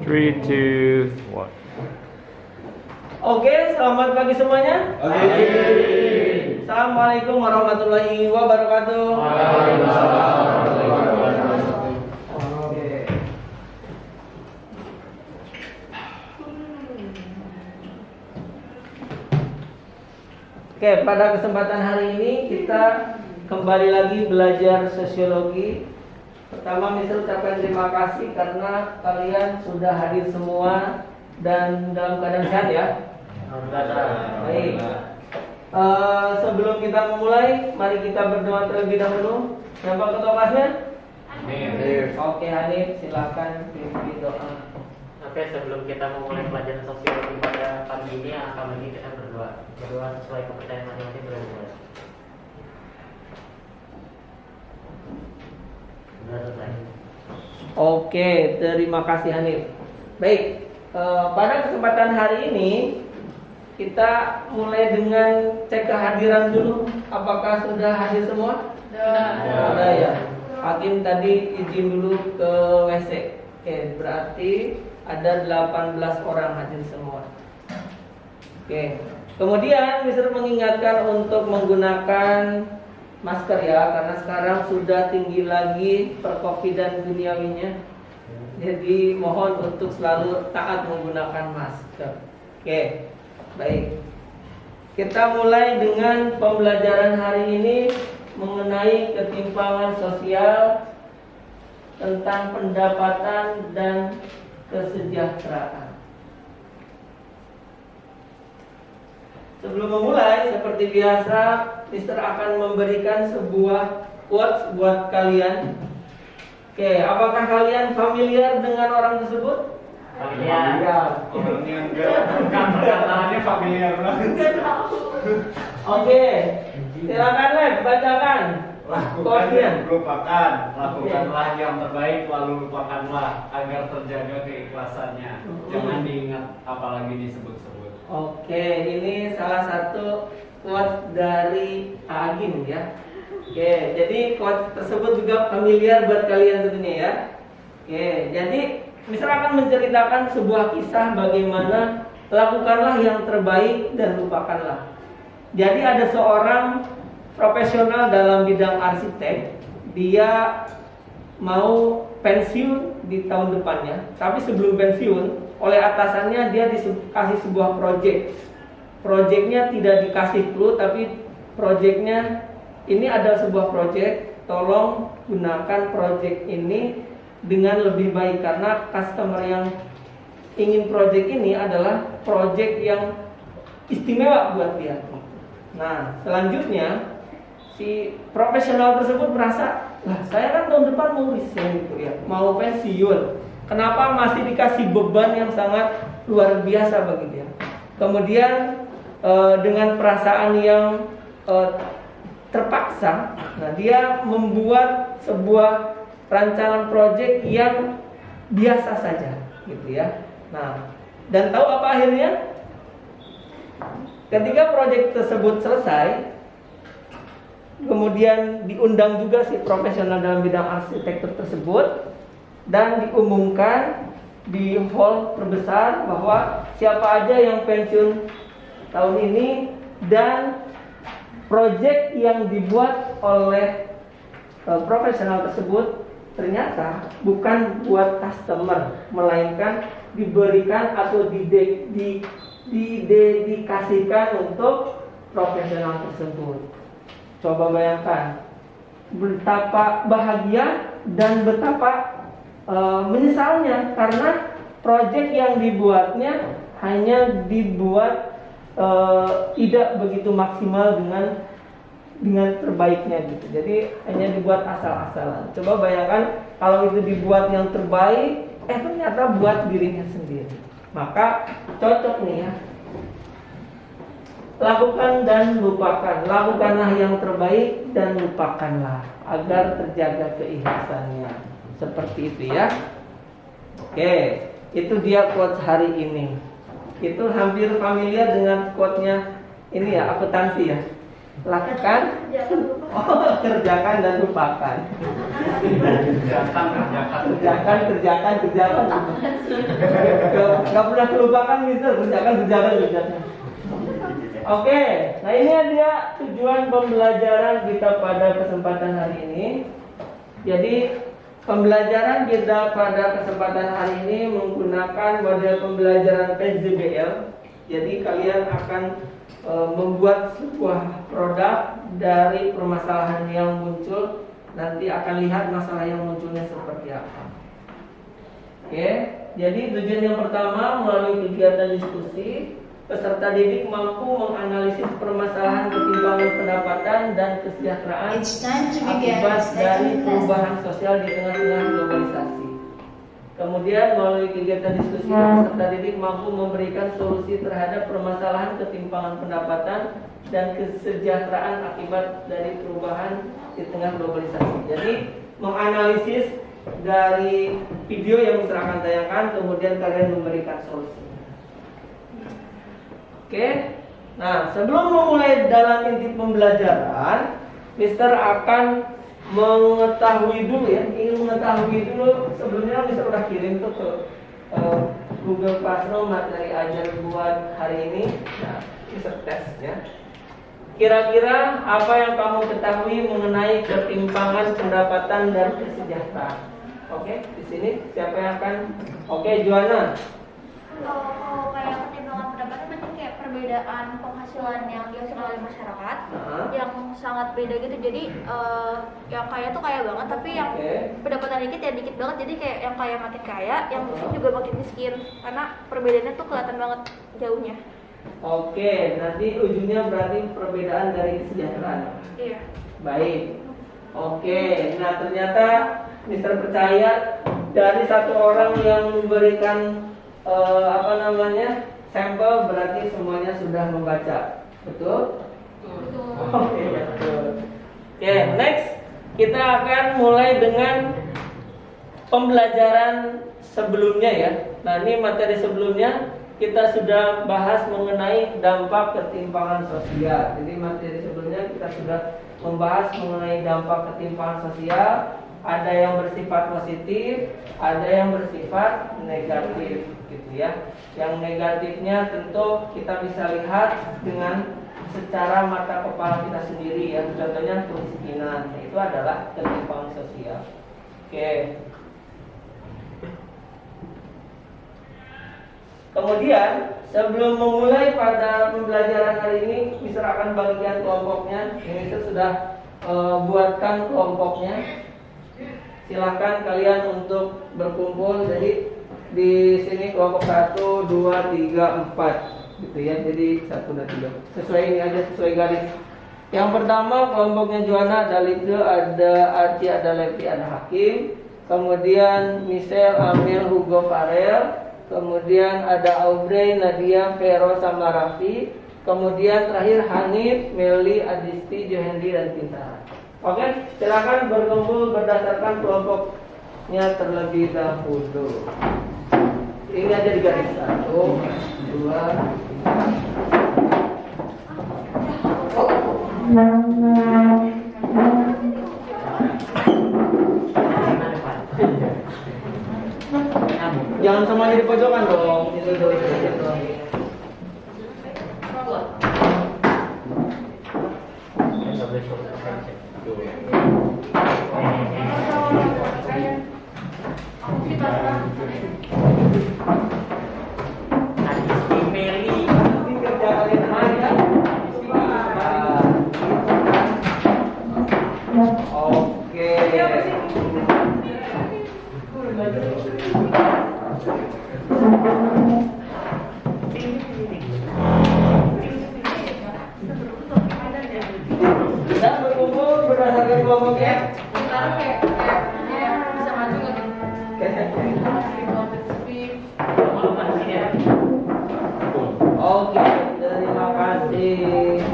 3, 2, 1. Oke, selamat pagi semuanya. Assalamualaikum warahmatullahi wabarakatuh. Oke. Oke, pada kesempatan hari ini kita kembali lagi belajar sosiologi. Pertama, Mister ucapkan terima kasih karena kalian sudah hadir semua dan dalam keadaan sehat ya. Baik. Sebelum kita memulai, mari kita berdoa terlebih dahulu. Siapa ketua kelasnya? Hanif. Oke, Hanif, silakan pimpin doa. Oke, sebelum kita memulai pelajaran sosiologi pada pagi ini, akan lagi kita berdoa sesuai kepercayaan masing-masing. Berdoa. Sudah selesai. Oke, terima kasih Hanif. Baik, pada kesempatan hari ini kita mulai dengan cek kehadiran dulu. Apakah sudah hadir semua? Sudah ya. Hakim tadi izin dulu ke WC. Oke, berarti ada 18 orang hadir semua. Oke. Kemudian Mister mengingatkan untuk menggunakan masker ya, karena sekarang sudah tinggi lagi percovidan duniawinya. Jadi mohon untuk selalu taat menggunakan masker. Oke. Baik. Kita mulai dengan pembelajaran hari ini mengenai ketimpangan sosial tentang pendapatan dan kesejahteraan. Sebelum memulai, seperti biasa, Mister akan memberikan sebuah quotes buat kalian. Oke, apakah kalian familiar dengan orang tersebut? Familiar. Orangnya enggak, perkataannya familiar banget. Oke, silakan Lep, bacakan. Lakukan yang lupakan, lakukanlah yang terbaik, lalu lupakanlah agar terjaga keikhlasannya. Jangan diingat, apalagi disebut-sebut. Oke, ini salah satu quotes dari Agin ya. Oke, jadi quotes tersebut juga familiar buat kalian tentunya ya. Oke, jadi Mister akan menceritakan sebuah kisah bagaimana lakukanlah yang terbaik dan lupakanlah. Jadi ada seorang profesional dalam bidang arsitek, dia mau pensiun di tahun depannya. Tapi sebelum pensiun, oleh atasannya dia dikasih sebuah proyek. Proyeknya tidak dikasih clue, tapi proyeknya ini ada sebuah proyek. Tolong gunakan proyek ini dengan lebih baik, karena customer yang ingin proyek ini adalah proyek yang istimewa buat dia. Nah, selanjutnya si profesional tersebut merasa, lah saya kan tahun depan mau resign gitu ya, mau pensiun. Kenapa masih dikasih beban yang sangat luar biasa bagi dia? Kemudian dengan perasaan yang terpaksa, nah dia membuat sebuah rancangan proyek yang biasa saja, gitu ya. Nah, dan tahu apa akhirnya? Ketika proyek tersebut selesai, kemudian diundang juga si profesional dalam bidang arsitektur tersebut dan diumumkan di hall terbesar bahwa siapa aja yang pensiun tahun ini, dan proyek yang dibuat oleh profesional tersebut ternyata bukan buat customer, melainkan diberikan atau didedikasikan untuk profesional tersebut. Coba bayangkan betapa bahagia dan betapa menyesalnya, karena proyek yang dibuatnya hanya dibuat tidak begitu maksimal dengan terbaiknya gitu. Jadi hanya dibuat asal-asalan. Coba bayangkan kalau itu dibuat yang terbaik, ternyata buat dirinya sendiri. Maka cocok nih ya. Lakukan dan lupakan. Lakukanlah yang terbaik dan lupakanlah agar terjaga keikhlasannya. Seperti itu ya. Oke, itu dia quotes hari ini. Itu hampir familiar dengan quote-nya ini ya, akuntansi ya. Lakukan. Oh, kerjakan dan lupakan. Kerjakan. Gak pernah kelupakan gitu. Kerjakan. Oke, nah ini dia tujuan pembelajaran kita pada kesempatan hari ini. Jadi pembelajaran kita pada kesempatan hari ini menggunakan model pembelajaran PSJBL. Jadi kalian akan membuat sebuah produk dari permasalahan yang muncul. Nanti akan lihat masalah yang munculnya seperti apa. Oke, jadi tujuan yang pertama melalui kegiatan diskusi, peserta didik mampu menganalisis permasalahan ketimpangan pendapatan dan kesejahteraan akibat dari perubahan sosial di tengah-tengah globalisasi. Kemudian melalui kegiatan diskusi, peserta didik mampu memberikan solusi terhadap permasalahan ketimpangan pendapatan dan kesejahteraan akibat dari perubahan di tengah globalisasi. Jadi menganalisis dari video yang Mister akan tayangkan, kemudian kalian memberikan solusi. Oke, nah sebelum memulai dalam inti pembelajaran, Mister akan mengetahui dulu ya, ingin mengetahui dulu sebelumnya Mister udah kirim tuh ke Google Classroom materi ajar buat hari ini. Nah, Mister tes ya. Kira-kira apa yang kamu ketahui mengenai ketimpangan pendapatan dan kesejahteraan? Oke, di sini siapa yang akan? Oke, Joanna. Kalau kayak ketimpangan pendapatan berarti kayak perbedaan penghasilan yang dihasilkan oleh masyarakat yang sangat beda gitu. Jadi yang kaya tuh kaya banget, tapi yang pendapatan dikit ya dikit banget. Jadi kayak yang kaya makin kaya, yang miskin juga makin miskin, karena perbedaannya tuh kelihatan banget jauhnya. Oke, nanti ujungnya berarti perbedaan dari kesejahteraan. Iya. Baik. Oke, nah ternyata Mister percaya dari satu orang yang memberikan sampel berarti semuanya sudah membaca, betul? Oke, betul. Oke, next kita akan mulai dengan pembelajaran sebelumnya ya. Nah ini materi sebelumnya kita sudah bahas mengenai dampak ketimpangan sosial. Jadi materi sebelumnya kita sudah membahas mengenai dampak ketimpangan sosial. Ada yang bersifat positif, ada yang bersifat negatif, gitu ya. Yang negatifnya tentu kita bisa lihat dengan secara mata kepala kita sendiri ya. Contohnya kemiskinan, itu adalah ketimpangan sosial. Oke. Kemudian sebelum memulai pada pembelajaran hari ini, Mister akan bagikan kelompoknya. Ini Mister sudah buatkan kelompoknya. Silakan kalian untuk berkumpul. Jadi di sini kelompok 1, 2, 3, 4 gitu ya. Jadi 1 dan 3. Sesuai ini aja, sesuai garis. Yang pertama kelompoknya Joanna, ada Lidl, ada Arci, ada Levi, ada Hakim. Kemudian Michelle, Amil, Hugo, Farel. Kemudian ada Aubrey, Nadia, Vero, sama Raffi. Kemudian terakhir Hanif, Meli, Adisti, Johendi, dan Tintara. Oke, silakan berkumpul berdasarkan kelompoknya terlebih dahulu. Ini aja di garis 1, 2, 3. Jangan semuanya di pojokan dong. Itu dong. Kita berkumpul berdasarkan kelompoknya. Bisa maju nggak nih? Oke, terima kasih.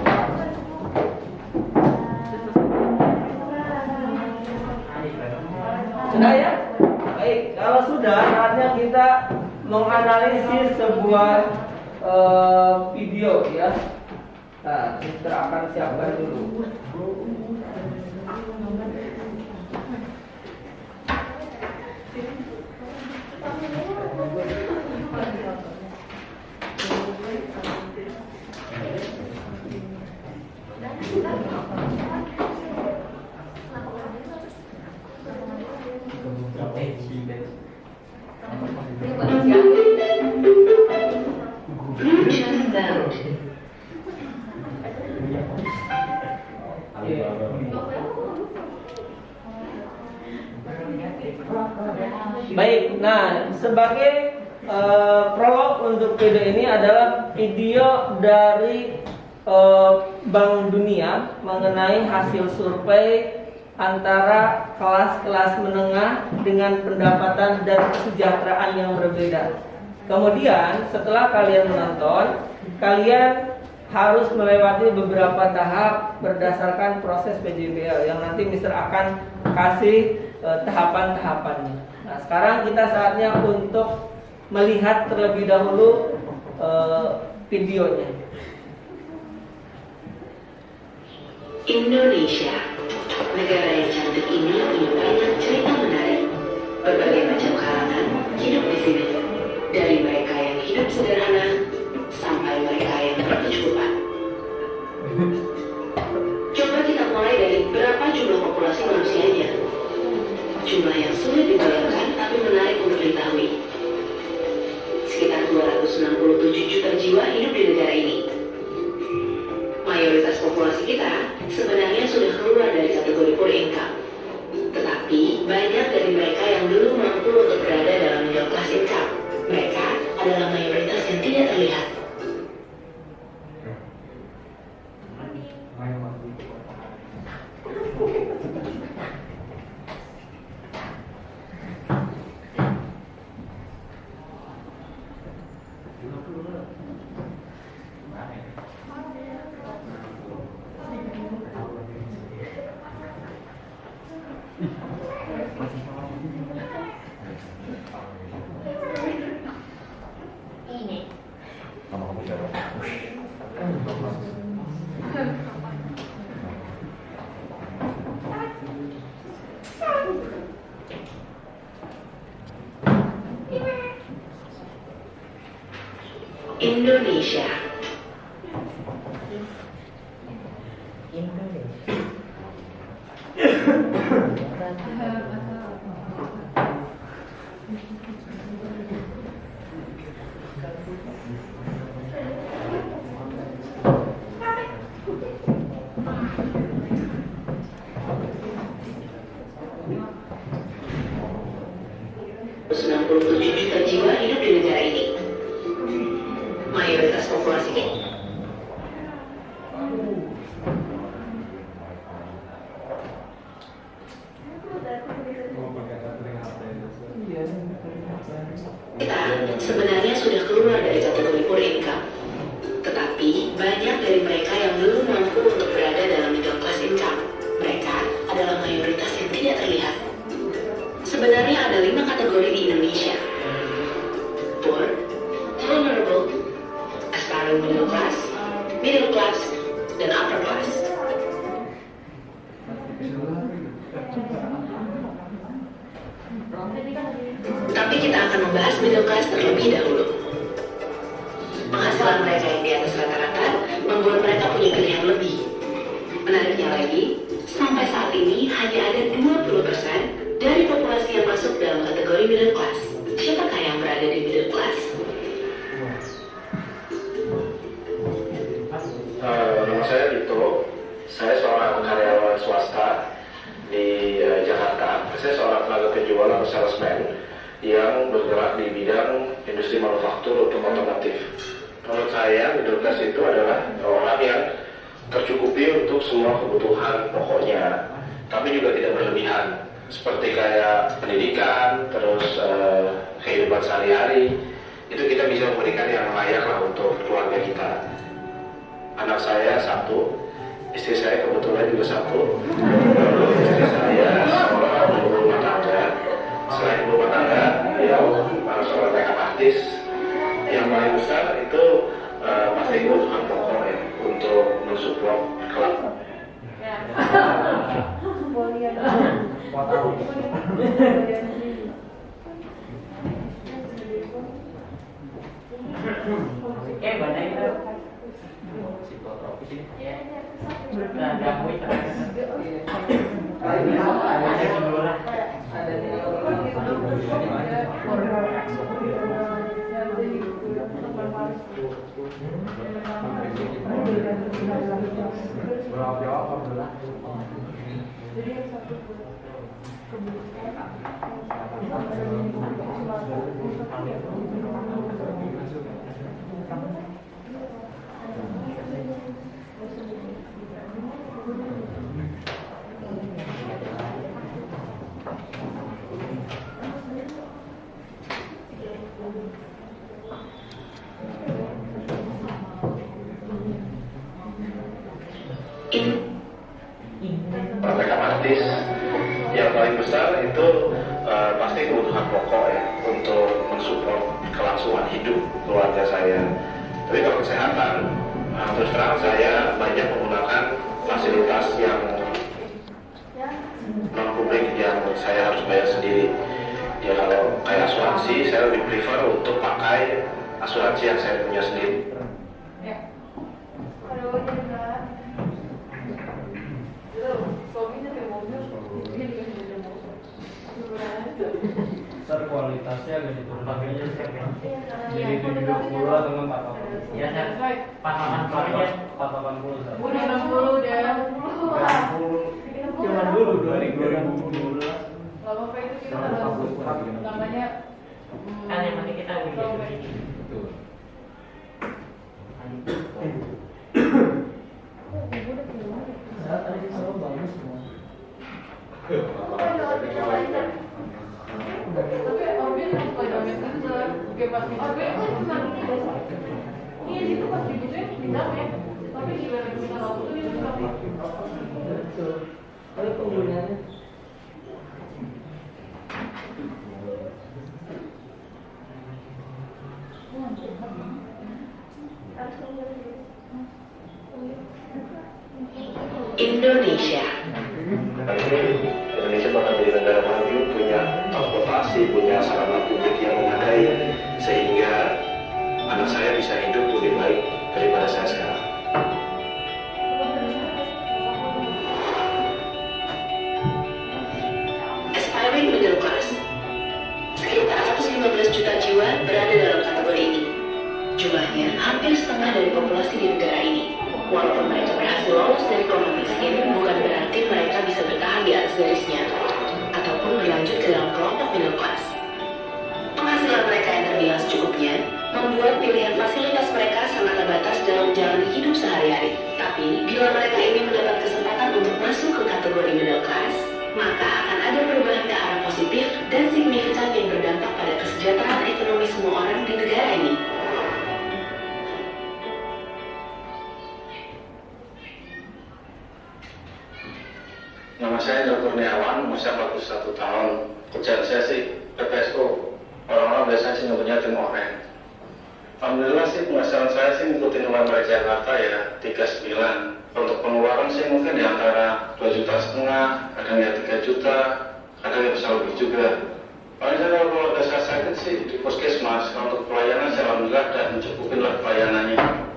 Sudah ya? Baik, kalau sudah saatnya kita menganalisis sebuah video ya. Nah, Mister akan siapkan dulu. Baik, nah sebagai prolog untuk video ini adalah video dari Bank Dunia mengenai hasil survei antara kelas-kelas menengah dengan pendapatan dan kesejahteraan yang berbeda. Kemudian setelah kalian menonton, kalian harus melewati beberapa tahap berdasarkan proses PJBL yang nanti Mister akan kasih tahapan-tahapannya. Nah, sekarang kita saatnya untuk melihat terlebih dahulu videonya. Indonesia, negara yang cantik ini punya banyak cerita menarik. Berbagai macam kalangan hidup di sini, dari mereka yang hidup sederhana sampai mereka yang berkecukupan. Coba kita mulai dari berapa jumlah populasi manusianya. Jumlah yang sulit dibayangkan tapi menarik untuk diketahui. Sekitar 267 juta jiwa hidup di negara ini. Mayoritas populasi kita sebenarnya sudah keluar dari kategori poor income. Tetapi banyak dari mereka yang belum mampu untuk berada dalam middle class income. Mereka adalah mayoritas yang tidak terlihat. Indonesia. Juta jiwa hidup di negara ini. Mayoritas populasi ini. Kita sebenarnya sudah keluar dari kategori poor income. Tetapi banyak dari mereka yang belum mampu untuk berada dalam middle class income. Mereka adalah mayoritas yang tidak terlihat. Sebenarnya ada 5 kategori di Indonesia. Poor, vulnerable, aspiring middle class, dan upper class. Tapi kita akan membahas middle class terlebih dahulu. Penghasilan mereka yang di atas rata-rata membuat mereka punya pilihan lebih. Menariknya lagi, sampai saat ini hanya ada 20% dari populasi yang masuk dalam kategori middle class. Siapakah yang berada di middle class? Nama saya Dito. Saya seorang karyawan swasta di Jakarta. Saya seorang tenaga penjual atau salesman yang bergerak di bidang industri manufaktur untuk otomotif. Menurut saya, middle class itu adalah orang yang tercukupi untuk semua kebutuhan pokoknya, tapi juga tidak berlebihan. Seperti kayak pendidikan, terus kehidupan sehari-hari, itu kita bisa memberikan yang layak lah untuk keluarga kita. Anak saya 1, istri saya kebetulan juga 1. Lalu istri saya seorang ibu rumah tangga. Selain ibu rumah tangga, beliau seorang makeup artis. Yang paling besar itu pasti kebutuhan pokok ya, untuk Badai itu psikotropis ini. Ya. Nah, gangguin ada judulnya. Ada di Makeup artis yang paling besar itu pasti kebutuhan pokok ya untuk mensupport kelangsungan hidup keluarga saya. Tapi kalau kesehatan, terus terang saya banyak menggunakan fasilitas yang non publik yang saya harus bayar sendiri. Ya kalau kayak asuransi, saya lebih prefer untuk pakai asuransi yang saya punya sendiri. Besar kualitasnya agak diturunkan jadi 720 atau enggak 40? Ya, patokan keluarga 480 Sar. Udah 60 udah. Cuman dulu 2012 Lama apa itu kita harus namanya kan yang penting kita begini. tadi selalu bagus semua. tapi Orbit yang pakai domain user oke pas Orbit itu cuma iya itu pas digituin bisa ya tapi gimana kita waktu itu dia suka Betul. Kalau penggunaannya Indonesia. Indonesia bakal jadi negara maju, punya transportasi, punya sarana publik yang memadai, sehingga anak saya bisa hidup lebih baik daripada saya sekarang. Aspiring middle class. Sekitar 115 juta jiwa berada dalam kategori ini. Jumlahnya hampir setengah dari populasi di negara ini. Walaupun mereka berhasil lolos dari kelompok miskin, bukan berarti mereka bisa bertahan di atas garisnya, ataupun berlanjut ke dalam kelompok middle class. Penghasilan mereka yang terbilang secukupnya, membuat pilihan fasilitas mereka sangat terbatas dalam menjalani hidup sehari-hari. Tapi, bila mereka ingin mendapat kesempatan untuk masuk ke kategori middle class, maka akan ada perubahan ke arah positif dan signifikan yang berdampak pada kesejahteraan ekonomi semua orang di negara ini. Nama saya Indra Kurniawan, usia 41 tahun. Kerjaan saya sih PPSU. Orang-orang biasanya sih nyebutnya tim oranye. Alhamdulillah sih penghasilan saya sih ngikutin UMR Jakarta ya 39. Untuk pengeluaran sih mungkin di antara 2,5 juta, kadang ya 3 juta, kadang ya bisa lebih juga. Paling saya kalau ada saya sakit sih di puskesmas. Kalau untuk pelayanan saya alhamdulillah dan mencukupin lah pelayanannya.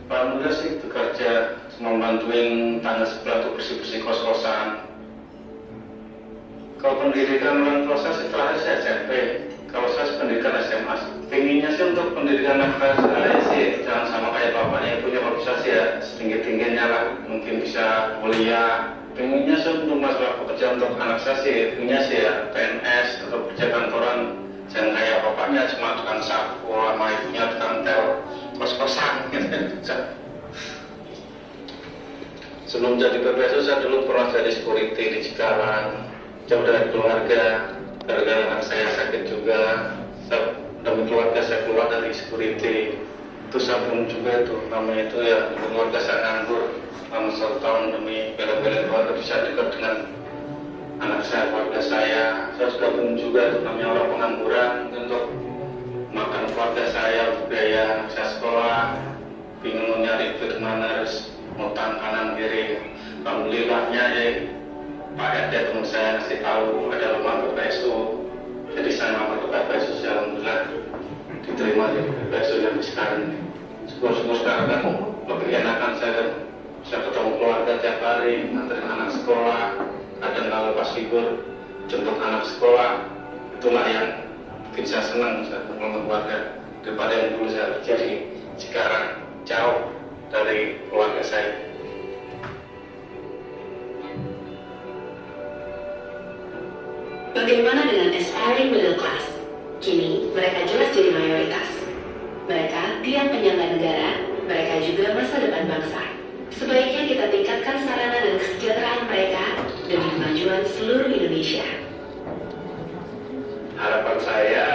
Alhamdulillah sih bekerja cuma bantuin tangga sebelah untuk bersih-bersih kos-kosan. Kalau pendidikan orang tua saya terakhir saya SMP. Kalau saya pendidikan SMA, pinginnya sih untuk pendidikan anak saya sih jangan sama kayak bapaknya ibunya. Kalau bisa sih ya setinggi-tingginya lah, mungkin bisa kuliah. Pinginnya sih untuk masalah pekerjaan untuk anak saya sih, pinginnya sih ya PNS atau kerja kantoran. Jangan kayak bapaknya cuma tukang sapu, sama ibunya tukang tel kos-kosan gitu. Sebelum jadi PPSU saya dulu pernah jadi security di Cikarang, jauh dari keluarga. Gara-gara anak saya sakit juga, demi keluarga saya keluar dari security. Itu saya pun juga itu, namanya itu ya demi keluarga saya nganggur selama 1 tahun demi bela-bela keluarga bisa dekat dengan anak saya, keluarga saya. Saya sudah pun juga itu namanya orang pengangguran untuk makan keluarga saya, biaya saya sekolah, bingung mau nyari duit kemana, harus ngutang kanan kiri. Alhamdulillahnya ya Pak RT teman saya ngasih tahu ada lowongan PPSU. Jadi saya mampir ke PPSU, alhamdulillah diterima di PPSU yang sekarang ini. Syukur-syukur sekarang kan lebih enakan saya ketemu keluarga tiap hari, nganterin anak sekolah, kadang kalau pas libur jemput anak sekolah. Itulah yang bikin saya senang, saya ketemu keluarga daripada yang dulu saya kerja di Cikarang, jauh dari keluarga saya. Bagaimana dengan aspiring middle class? Kini, mereka jelas jadi mayoritas. Mereka tiang penyangga negara, mereka juga masa depan bangsa. Sebaiknya kita tingkatkan sarana dan kesejahteraan mereka demi kemajuan seluruh Indonesia. Harapan saya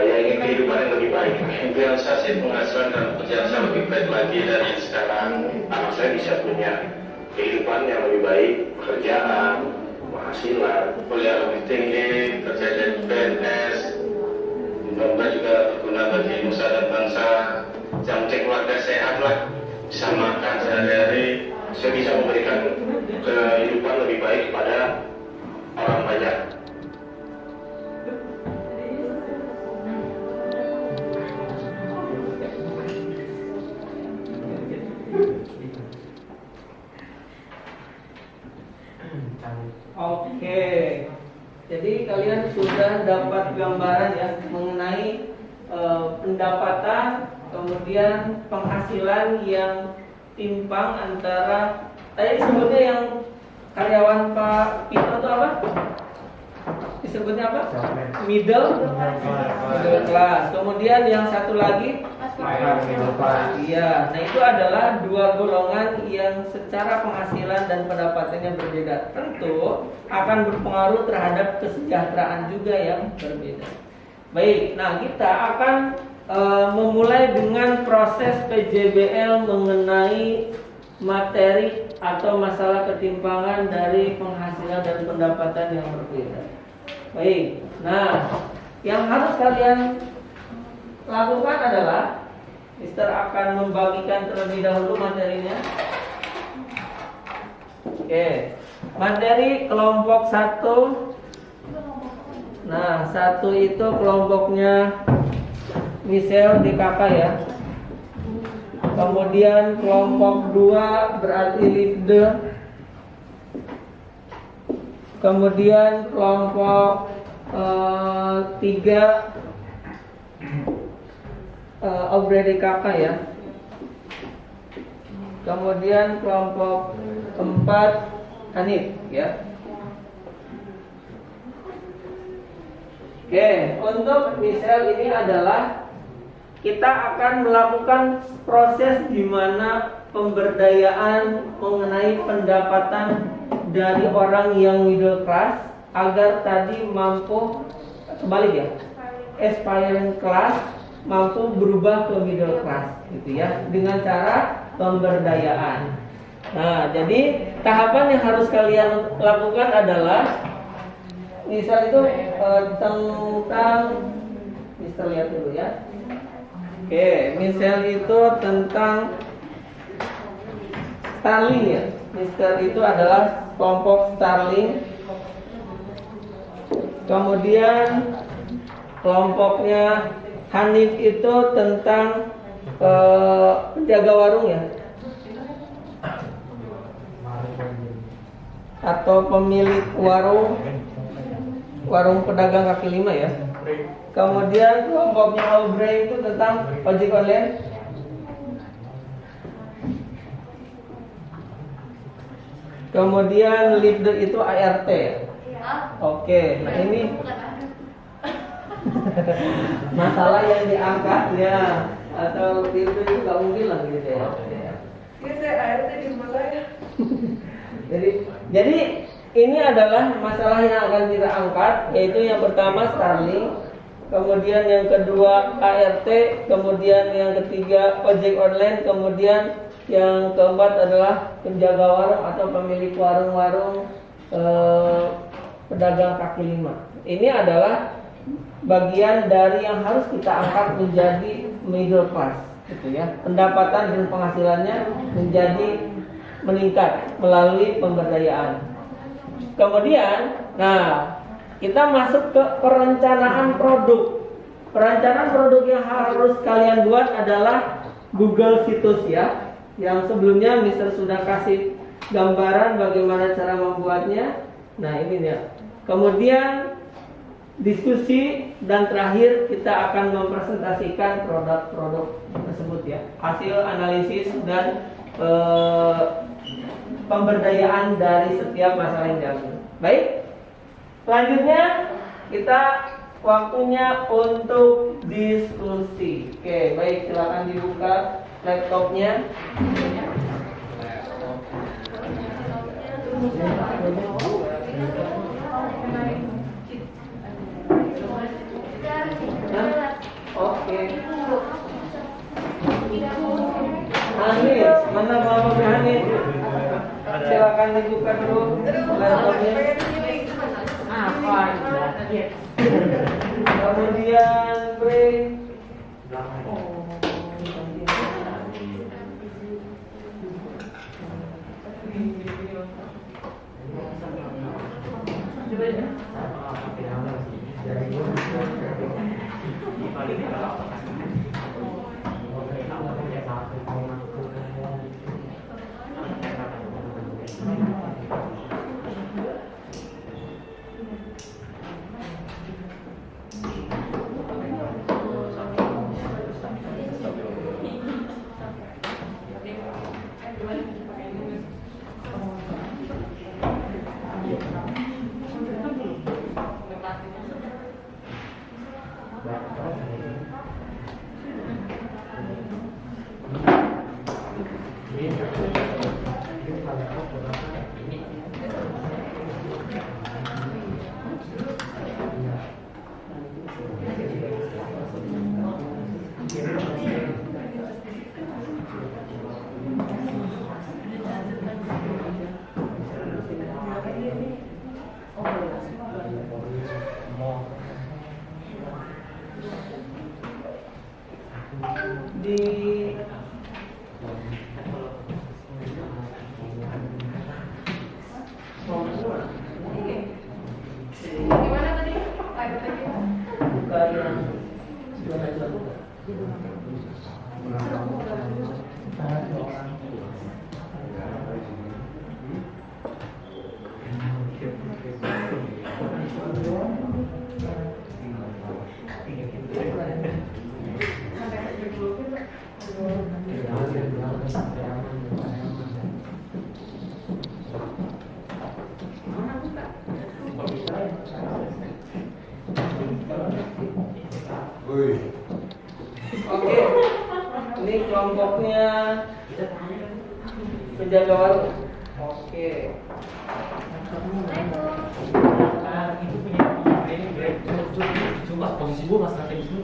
yang ingin kehidupan yang lebih baik, realisasi penghasilan dan pekerjaan saya lebih baik lagi dari yang sekarang. Anak saya bisa punya kehidupan yang lebih baik, pekerjaan, penghasilan, kuliah lebih tinggi, kerja jadi PNS, mudah-mudahan juga berguna bagi nusa dan bangsa. Yang penting keluarga sehat lah, bisa makan sehari-hari, saya bisa memberikan kehidupan lebih baik kepada orang banyak. Oke, jadi kalian sudah dapat gambaran ya mengenai pendapatan, kemudian penghasilan yang timpang antara tadi disebutnya yang karyawan Pak Peter itu apa? Disebutnya apa? Middle class. Kemudian yang satu lagi iya, nah itu adalah dua golongan yang secara penghasilan dan pendapatannya berbeda. Tentu akan berpengaruh terhadap kesejahteraan juga yang berbeda. Baik, nah kita akan memulai dengan proses PJBL mengenai materi atau masalah ketimpangan dari penghasilan dan pendapatan yang berbeda. Baik, nah yang harus kalian lakukan adalah Mister akan membagikan terlebih dahulu materinya. Oke, materi kelompok 1. Nah, 1 itu kelompoknya Michelle DKK ya. Kemudian kelompok 2 berarti Livde. Kemudian kelompok 3 Aubrey DKK ya. Kemudian kelompok 4 Hanif ya. Oke, untuk misal ini adalah kita akan melakukan proses di mana pemberdayaan mengenai pendapatan dari orang yang middle class agar tadi mampu kembali ya, aspiring class mampu berubah ke middle class gitu ya, dengan cara pemberdayaan. Nah, jadi tahapan yang harus kalian lakukan adalah misal itu tentang Mister lihat dulu ya. Oke, misal itu tentang Starling ya. Mister itu adalah kelompok Starling. Kemudian kelompoknya Hanif itu tentang penjaga warung ya, atau pemilik warung pedagang kaki lima ya. Kemudian kelompoknya Aubrey itu tentang ojek online. Kemudian leader itu ART ya. Oke, nah ini masalah yang diangkat ya, atau itu nggak mungkin lah gitu ya. Ini saya ART di rumah saya. Jadi ini adalah masalah yang akan kita angkat, yaitu yang pertama Starling, kemudian yang kedua ART, kemudian yang ketiga ojek online, kemudian yang keempat adalah penjaga warung atau pemilik warung-warung pedagang kaki lima. Ini adalah bagian dari yang harus kita angkat menjadi middle class, gitu ya. Pendapatan dan penghasilannya menjadi meningkat melalui pemberdayaan. Kemudian, nah kita masuk ke perencanaan produk. Perencanaan produk yang harus kalian buat adalah Google situs ya. Yang sebelumnya Mister sudah kasih gambaran bagaimana cara membuatnya. Nah ini dia. Kemudian diskusi dan terakhir kita akan mempresentasikan produk-produk tersebut ya. Hasil analisis dan pemberdayaan dari setiap masalah yang diambil. Baik. Selanjutnya kita waktunya untuk diskusi. Oke, baik, silakan dibuka laptopnya. Oke. Hanis, mana Bapak Hanis? Silakan dibuka dulu laptopnya. Kemudian break. Gimana tadi? Buka yang sudah buka. Oke, ini kelompoknya penjaga warung. Oke. Coba posisi gua mas nanti itu.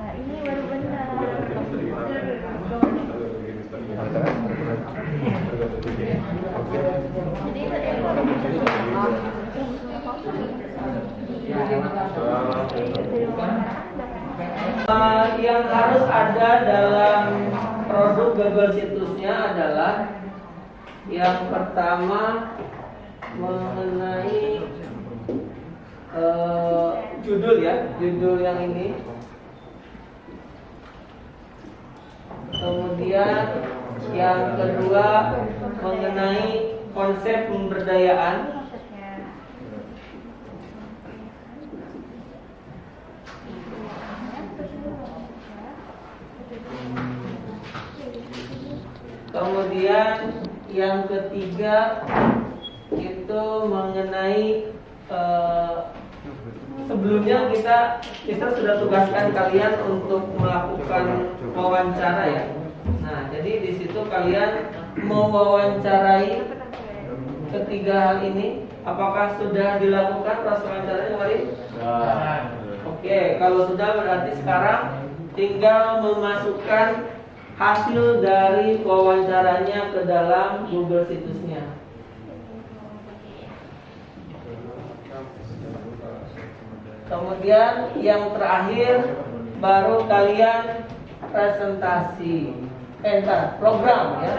Nah, ini baru benar. Jadi Yang harus ada dalam produk Google situsnya adalah yang pertama mengenai judul ya, judul yang ini. Kemudian yang kedua mengenai konsep pemberdayaan. Kemudian yang ketiga itu mengenai sebelumnya kita sudah tugaskan kalian untuk melakukan wawancara ya. Nah, jadi di situ kalian mewawancarai ketiga hal ini. Apakah sudah dilakukan proses wawancaranya kemarin? Oke, kalau sudah berarti sekarang tinggal memasukkan hasil dari wawancaranya ke dalam Google situsnya. Kemudian yang terakhir baru kalian presentasi. Program ya.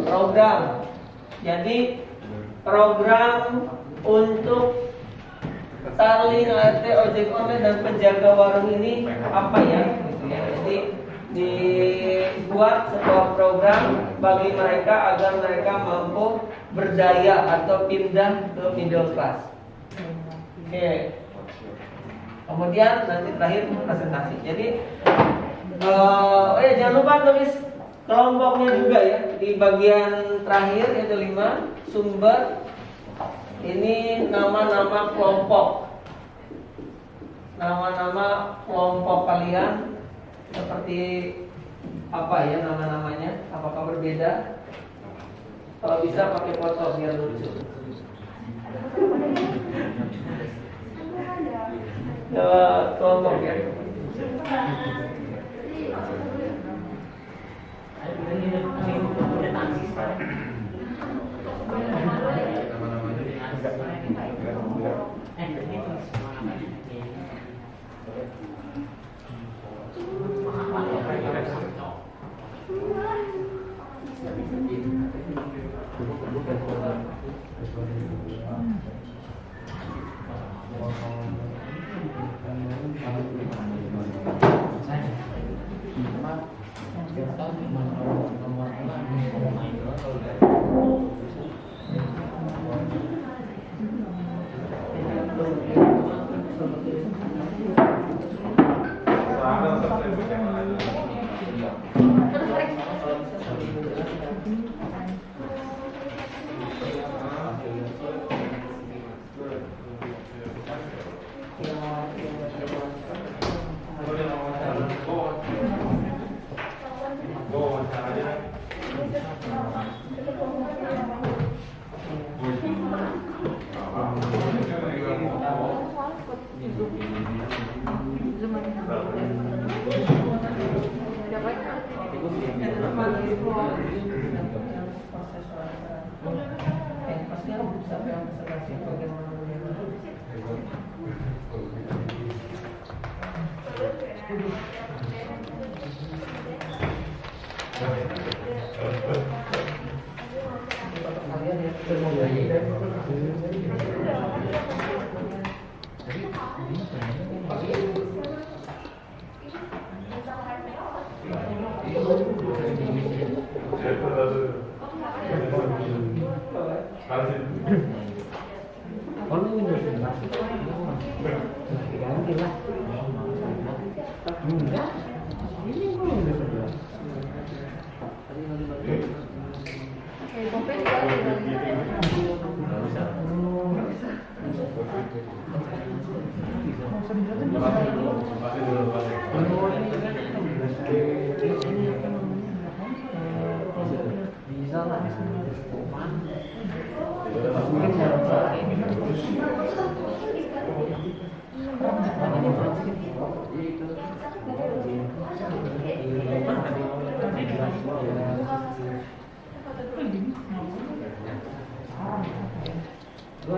Program. Jadi program untuk Starling, ART, ojek online dan penjaga warung ini apa ya? Gitu ya. Jadi dibuat sebuah program bagi mereka agar mereka mampu berdaya atau pindah ke middle class. Oke. Kemudian nanti terakhir presentasi. Jadi jangan lupa tulis kelompoknya juga ya. Di bagian terakhir yaitu 5 sumber. Ini nama-nama kelompok. Nama-nama kelompok kalian seperti apa ya nama-namanya? Apakah berbeda? Kalau bisa pakai foto biar lucu. Kelompok ya.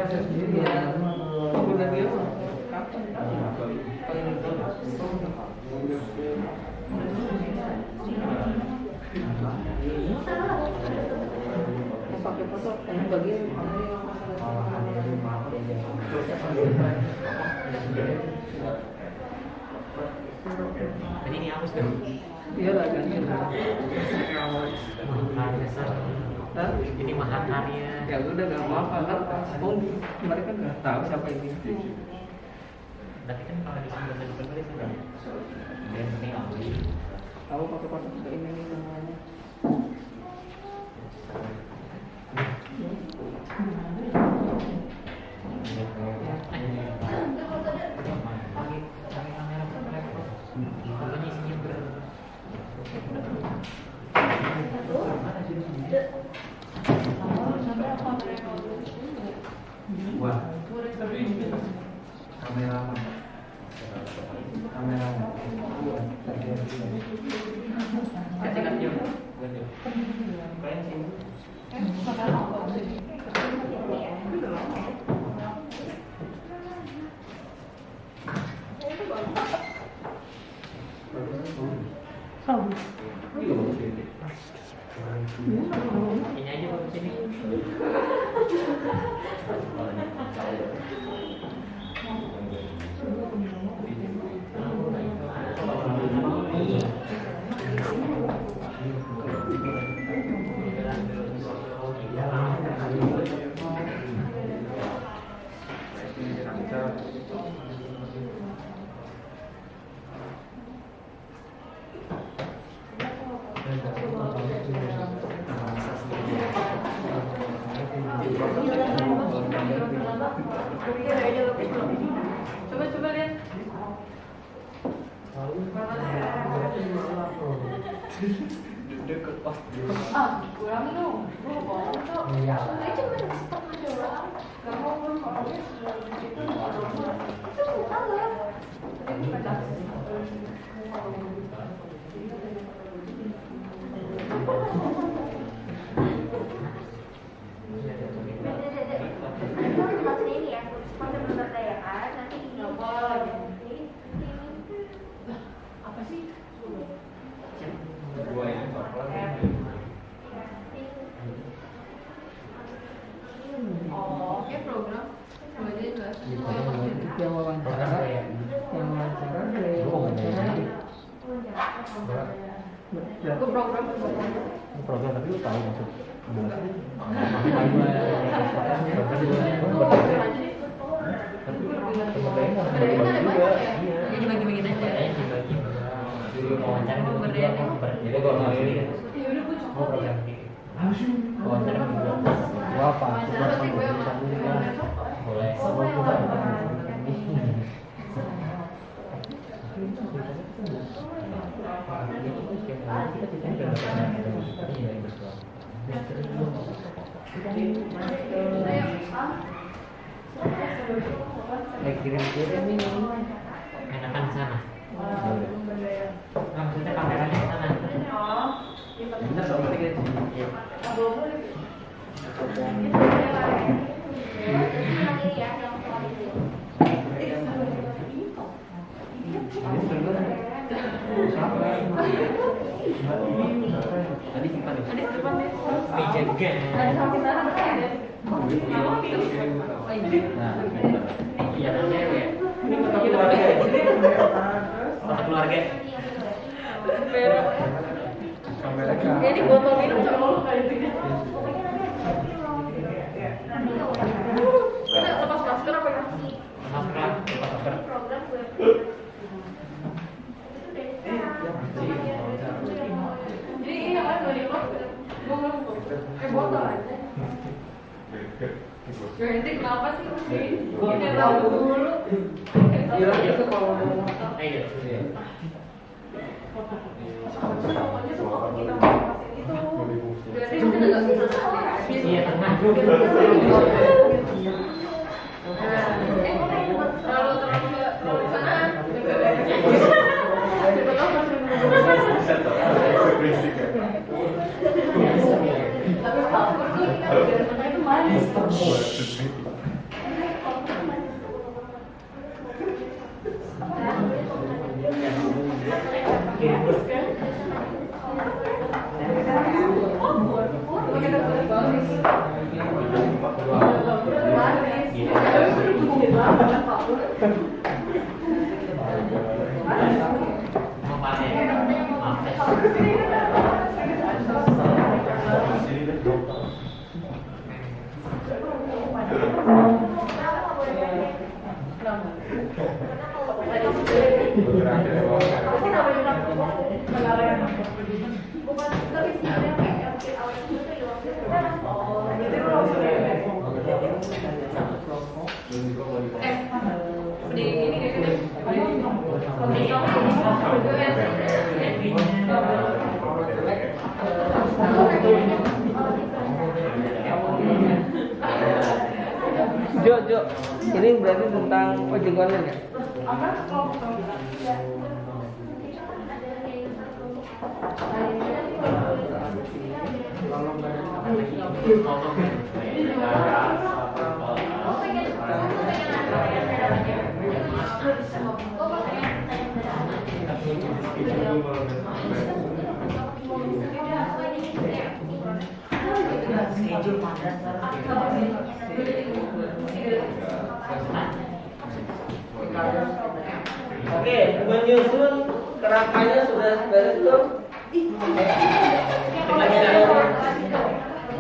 saya sendiri ya. Udah dia mah kapan? Pakai foto yang bagian Jadi ini hapus dong. iya lah ganti. Maharnya Sar. Hah? Ini maharnya. Ya udah nggak apa-apa kan. Oh, mereka nggak tahu siapa ini. Tapi kan kalau di sini ada penulis kan. Dan ini ahli. Aku pakai foto juga ini nih semuanya. Wah, kameraman. Katakan juga. Kalian sih. Ini aja bagus ini. Coba lihat. Kurang dong. Gua mau kok. Saya cuma setengah doang. Kamu belum kalau itu bukan lah. Ini baca. Ini ya, konsep pemberdayaan nanti ini Apa sih? Gua yang Oh, oke program. Coba aja jelas. Yang wawancara, Aku program. Program tapi lu tahu maksud. Jadi bagi-bagi aja. Dibagi. Jadi wawancara berdua kan. Jadi kalau hari ini mau program ini. Wawancara berdua. Gua apa? Boleh. kirim-kirim ini. Enakan di sana. Maksudnya kameranya di sana. Bener dong, berarti kita di sini. Tadi simpan ya? Meja gen. Nah, Iya, cewek. ini foto keluarga. Foto keluarga. Jadi botol minum sama kayak gitu. Lepas masker apa ya? Masker, masker. Jadi ini yang ada dari lo, gue ngomong, botol aja. Ya nanti kenapa sih mesti? Kita tahu dulu. Iya, itu kalau Ayo. Pokoknya semua kita mau pasin itu. Berarti kita nggak bisa habis. Iya, tengah. Terlalu ke sana. Tapi kalau itu manis. Mau panen. Maaf. Jo, ini berarti tentang ojek online ya? Oke, menyusun kerangkanya sudah beres belum?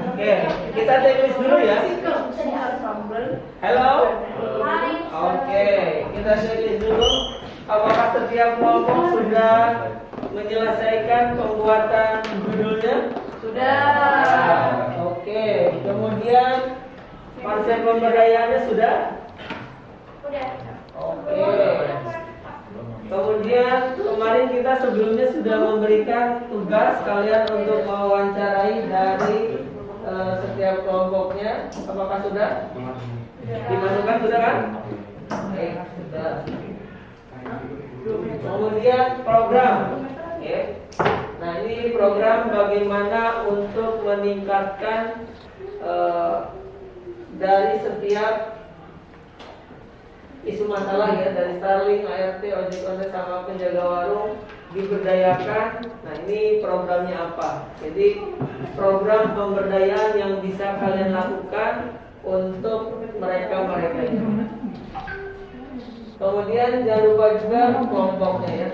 Oke, kita checklist dulu ya. Halo. Oke, kita checklist dulu. Apakah setiap kelompok sudah menyelesaikan pembuatan judulnya? Sudah. Oke, kemudian konsep pemberdayaannya sudah? Udah. Oke. Kemudian kemarin kita sebelumnya sudah memberikan tugas kalian untuk mewawancarai dari setiap kelompoknya. Apakah sudah? Dimasukkan sudah kan? Oke, sudah. Kemudian program. Oke. Nah, ini program bagaimana untuk meningkatkan dari setiap isu masalah ya, dari Starling, ART, ojek online sama penjaga warung diberdayakan. Nah, ini programnya apa? Jadi program pemberdayaan yang bisa kalian lakukan untuk mereka-mereka ini. Kemudian jangan lupa juga kelompoknya ya.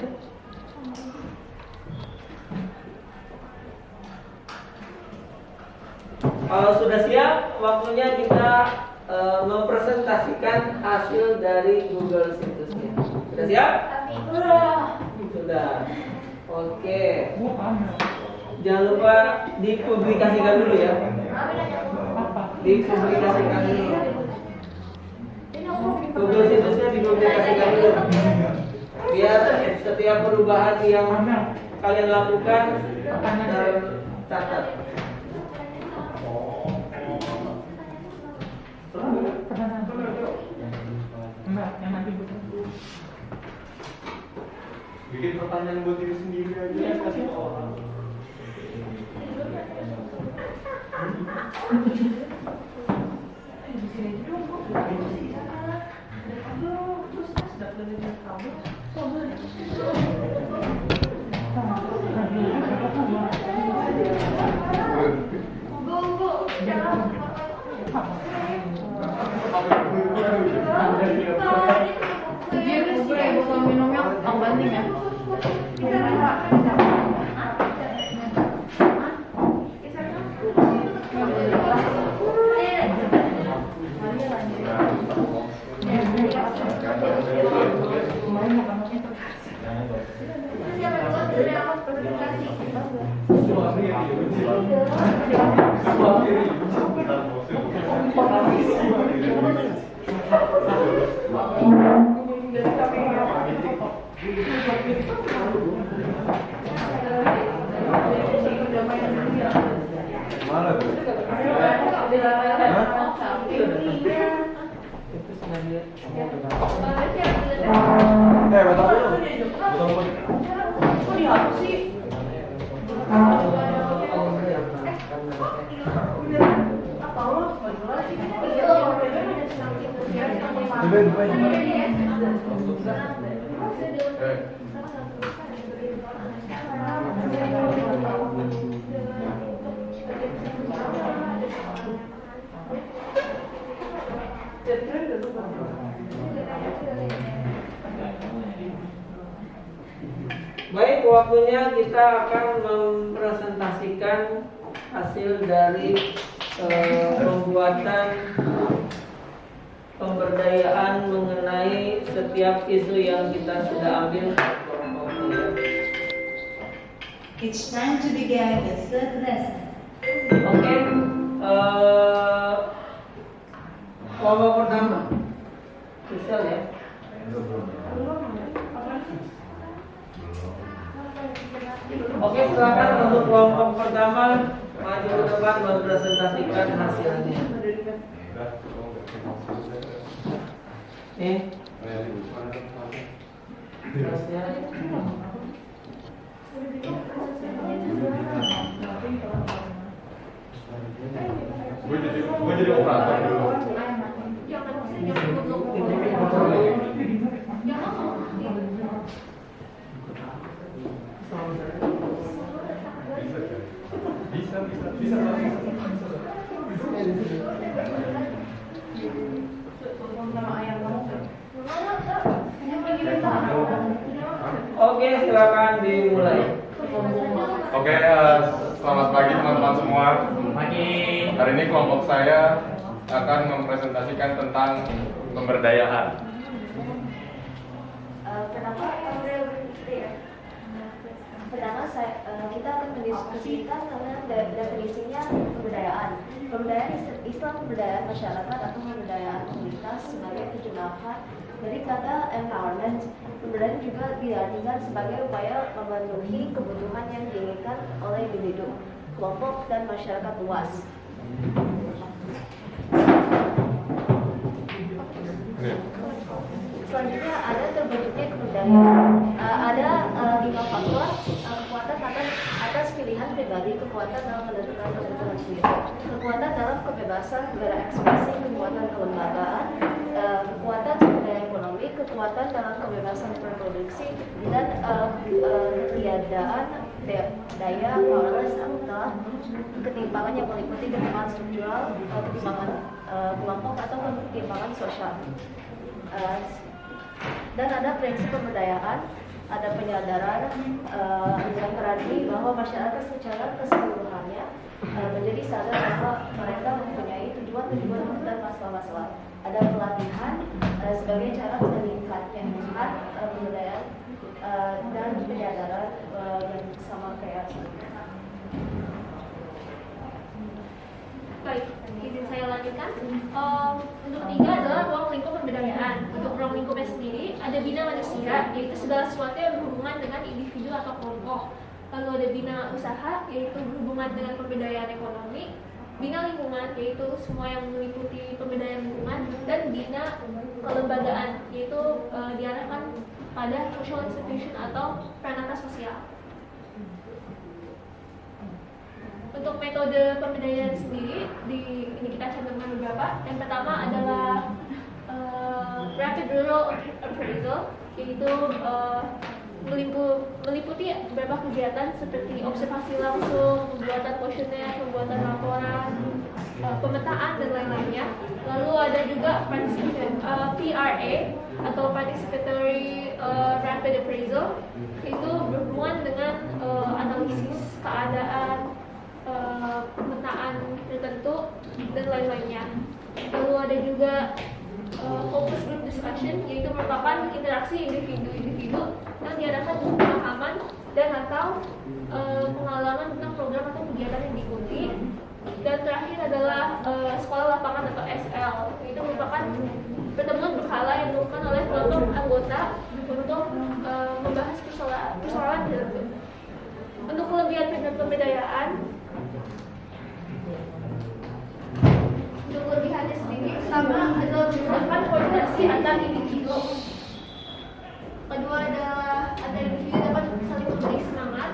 Kalau sudah siap, waktunya kita mempresentasikan hasil dari Google situsnya. Sudah siap? Sudah. Oke. Jangan lupa dipublikasikan dulu ya. Dipublikasikan dulu. Google situsnya dipublikasikan dulu. Biar setiap perubahan yang kalian lakukan tercatat. Bikin pertanyaan buat diri sendiri aja, kasih orang. Botol minumnya ang banding ya. Mana tuh? Betul dulu. Kok dihapus sih? Baik, waktunya kita akan mempresentasikan hasil dari pembuatan pemberdayaan mengenai setiap isu yang kita sudah ambil. It's time to begin the third lesson. Oke, kelompok pertama, Michel ya. Oke, silakan untuk kelompok pertama maju ke depan mempresentasikan hasilnya. Nih, terusnya. Gue jadi operator dulu. Bisa. Oke, silakan dimulai. Oke, selamat pagi teman-teman semua. Pagi. Hari ini kelompok saya akan mempresentasikan tentang pemberdayaan. Pertama, kita akan mendiskusikan tentang definisinya pemberdayaan. Pemberdayaan istilah pemberdayaan masyarakat atau pemberdayaan komunitas sebagai terjemahan dari kata empowerment. Pemberdayaan juga diartikan sebagai upaya memenuhi kebutuhan yang diinginkan oleh individu, kelompok, dan masyarakat luas. Selanjutnya ada terbentuknya kebudayaan. Ada 5 faktor: kekuatan atas pilihan pribadi, kekuatan dalam menentukan kebutuhan sendiri, kekuatan dalam kebebasan berekspresi, kekuatan kelembagaan, kekuatan sumber daya ekonomi, kekuatan dalam kebebasan berproduksi, dan ketiadaan daya powerless atau ketimpangan yang meliputi ketimpangan struktural, ketimpangan kelompok atau ketimpangan sosial. Dan ada prinsip pemberdayaan, ada penyadaran yang berarti bahwa masyarakat secara keseluruhannya menjadi sadar bahwa mereka mempunyai tujuan dan masalah-masalah. Ada pelatihan sebagai cara meningkatkan pemberdayaan dan penyadaran yang sama kayak. Baik, izin saya lanjutkan. Untuk ketiga adalah ruang lingkup pemberdayaan. Untuk ruang lingkupnya sendiri ada bina manusia, yaitu segala sesuatu yang berhubungan dengan individu atau kelompok. Lalu ada bina usaha, yaitu berhubungan dengan pemberdayaan ekonomi. Bina lingkungan, yaitu semua yang meliputi pemberdayaan lingkungan. Dan bina kelembagaan, yaitu diarahkan pada social institution atau peranata sosial. Untuk metode pemberdayaan sendiri, ini kita cantumkan beberapa. Yang pertama adalah rapid rural appraisal, yaitu meliputi beberapa kegiatan seperti observasi langsung, pembuatan kuesioner, pembuatan laporan, pemetaan, dan lain-lainnya. Lalu ada juga PRA atau Participatory Rapid Appraisal, itu berhubungan dengan analisis keadaan, pemetaan tertentu, dan lain-lainnya. Lalu ada juga focus group discussion, yaitu merupakan interaksi individu-individu yang diarahkan untuk pemahaman dan atau pengalaman tentang program atau kegiatan yang diikuti. Dan terakhir adalah sekolah lapangan atau SL, itu merupakan pertemuan berkala yang dilakukan oleh kelompok anggota untuk membahas persoalan tertentu. Untuk kelebihan pemberdayaan, untuk kelebihannya sendiri pertama adalah memudahkan koordinasi antar individu. Kedua adalah antar individu dapat saling memberi semangat,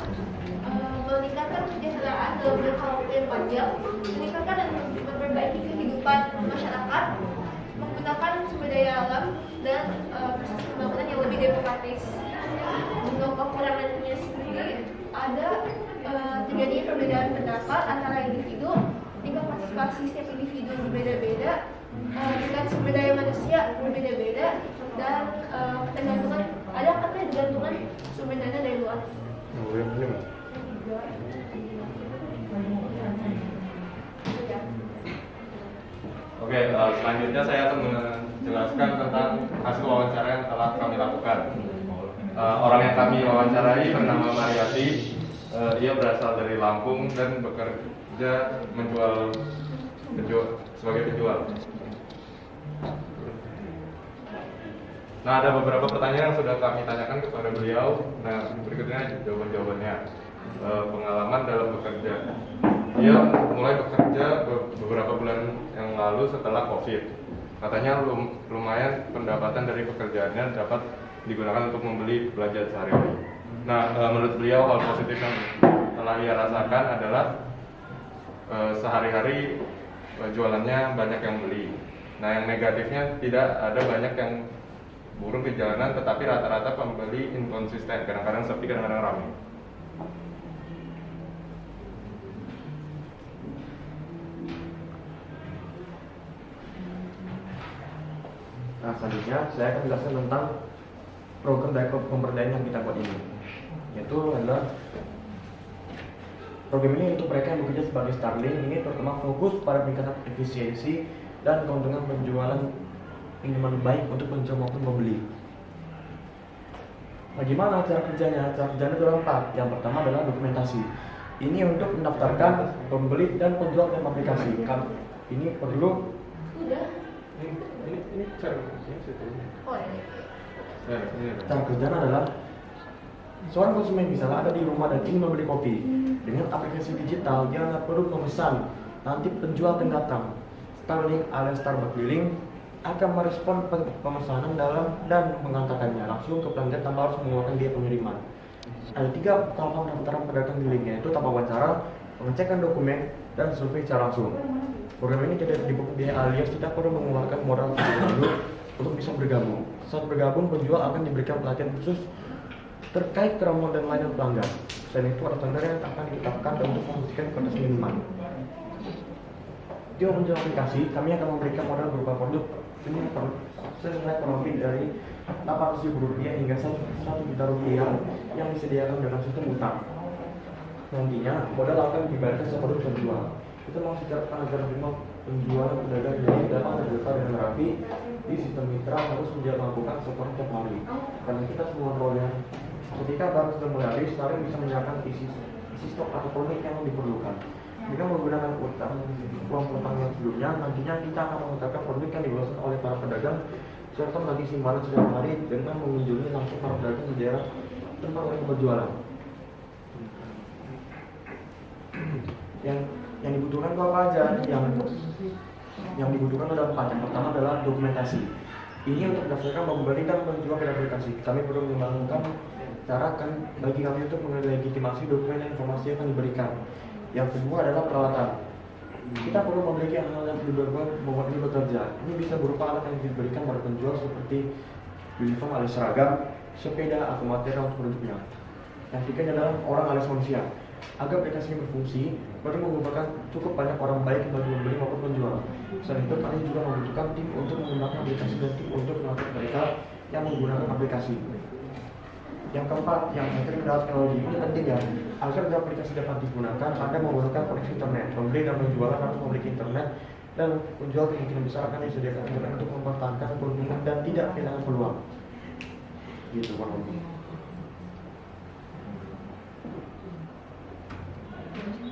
meningkatkan kesejahteraan dalam jangka waktu yang panjang, meningkatkan dan memperbaiki kehidupan masyarakat, menggunakan sumber daya alam, dan proses pembangunan yang lebih demokratis. Untuk kekurangannya sendiri ada terjadi perbedaan pendapat antara individu, tingkat partisipasi setiap individu berbeda-beda, dengan sumber daya manusia berbeda-beda dan ketergantungan ada ketergantungan sumber daya dari luar. Oke, selanjutnya saya akan menjelaskan tentang hasil wawancara yang telah kami lakukan. Orang yang kami wawancarai bernama Mariati. Ia berasal dari Lampung dan bekerja sebagai penjual. Nah, ada beberapa pertanyaan yang sudah kami tanyakan kepada beliau. Nah, berikutnya jawaban-jawabannya. Pengalaman dalam bekerja. Ia mulai bekerja beberapa bulan yang lalu setelah COVID. Katanya lumayan pendapatan dari pekerjaannya dapat digunakan untuk membeli belanja sehari-hari. Nah, menurut beliau hal positif yang telah ia rasakan adalah sehari-hari jualannya banyak yang beli. Nah, yang negatifnya tidak ada banyak yang burung di jalanan, tetapi rata-rata pembeli inkonsisten, kadang-kadang sepi, kadang-kadang ramai. Nah, selanjutnya saya akan menjelaskan tentang program dari pemberdayaan yang kita buat ini, yaitu adalah program ini untuk mereka yang bekerja sebagai Starling. Ini terutama fokus pada peningkatan efisiensi dan keuntungan penjualan minuman baik untuk penjual maupun pembeli. Bagaimana cara kerjanya? Cara kerjanya itu ada 4. Yang pertama adalah dokumentasi. Ini untuk mendaftarkan pembeli dan penjual dalam aplikasi. Ini perlu. Udah. Ini cara kerjanya. Oh ini. Cara kerjanya adalah seorang konsumen misalnya ada di rumah dan ingin membeli kopi. Dengan aplikasi digital dia nggak perlu memesan. Nanti penjual akan datang. Starling alias Starbucks Keliling akan merespon pemesanan dalam dan mengantarkannya langsung ke pelanggan tanpa harus mengeluarkan biaya pengiriman. Ada 3 tahapan pendaftaran pedagang keliling, yaitu tahap wawancara, pengecekan dokumen, dan survei secara langsung. Program ini tidak dibukti biaya alias tidak perlu mengeluarkan modal terlebih dahulu untuk bisa bergabung. Saat bergabung, penjual akan diberikan pelatihan khusus terkait keramuan dan layanan pelanggan. Selain itu ada standar yang akan ditetapkan untuk membuktikan kertas minuman. Di penjual aplikasi, kami akan memberikan modal berupa produk ini sesuai profil dari Rp800.000 hingga Rp1 juta yang disediakan dengan sistem utang. Nantinya modal akan dibayarkan setelah produk terjual. Kita mengusahakan agar semua penjual dan pedagang jadi dapat terdaftar dengan rapi di sistem mitra harus melakukan support setiap hari. Karena kita semua rolnya ketika barang sudah mulai habis, Starling bisa menyiapkan isi stok atau produk yang diperlukan. Dengan menggunakan uang utang yang sebelumnya, nantinya kita akan mengutarkan produk yang dibawakan oleh para pedagang serta bagi simpanan setiap hari dengan mengunjungi langsung para pedagang di daerah tempat mereka berjualan. Yang dibutuhkan itu apa aja? Yang dibutuhkan adalah 4. Yang pertama adalah dokumentasi. Ini untuk mendaftarkan pembeli dan penjual pada aplikasi. Kami perlu mengembangkan cara bagi kami untuk melegitimasi dokumen dan informasi yang akan diberikan. Yang kedua adalah peralatan. Kita perlu memiliki hal-hal yang membuat ini bekerja. Ini bisa berupa alat yang diberikan pada penjual seperti uniform alias seragam, sepeda atau material untuk produknya. Yang ketiga adalah orang alias manusia. Agar aplikasi ini berfungsi, perlu mengumpulkan cukup banyak orang baik bagi membeli maupun penjual. Selain itu, kami juga membutuhkan tim untuk menggunakan aplikasi dan tim untuk melatih mereka yang menggunakan aplikasi. Yang keempat, yang terakhir adalah teknologi. Ini penting ya, agar aplikasi dapat digunakan, Anda menggunakan koneksi internet. Pembeli dan penjual harus memiliki internet, dan penjual kemungkinan besar akan disediakan internet untuk mempertahankan keuntungan dan tidak kehilangan peluang. Gitu, Bang.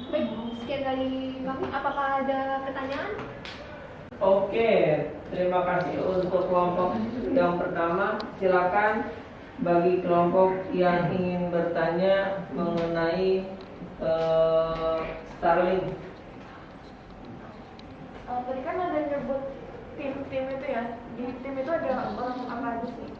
Baik, sekian dari kami. Apakah ada pertanyaan? Oke, terima kasih untuk kelompok yang pertama. Silakan bagi kelompok yang ingin bertanya mengenai Starling. Tadi kan ada nyebut tim itu ya. Di tim itu ada orang apa aja sih?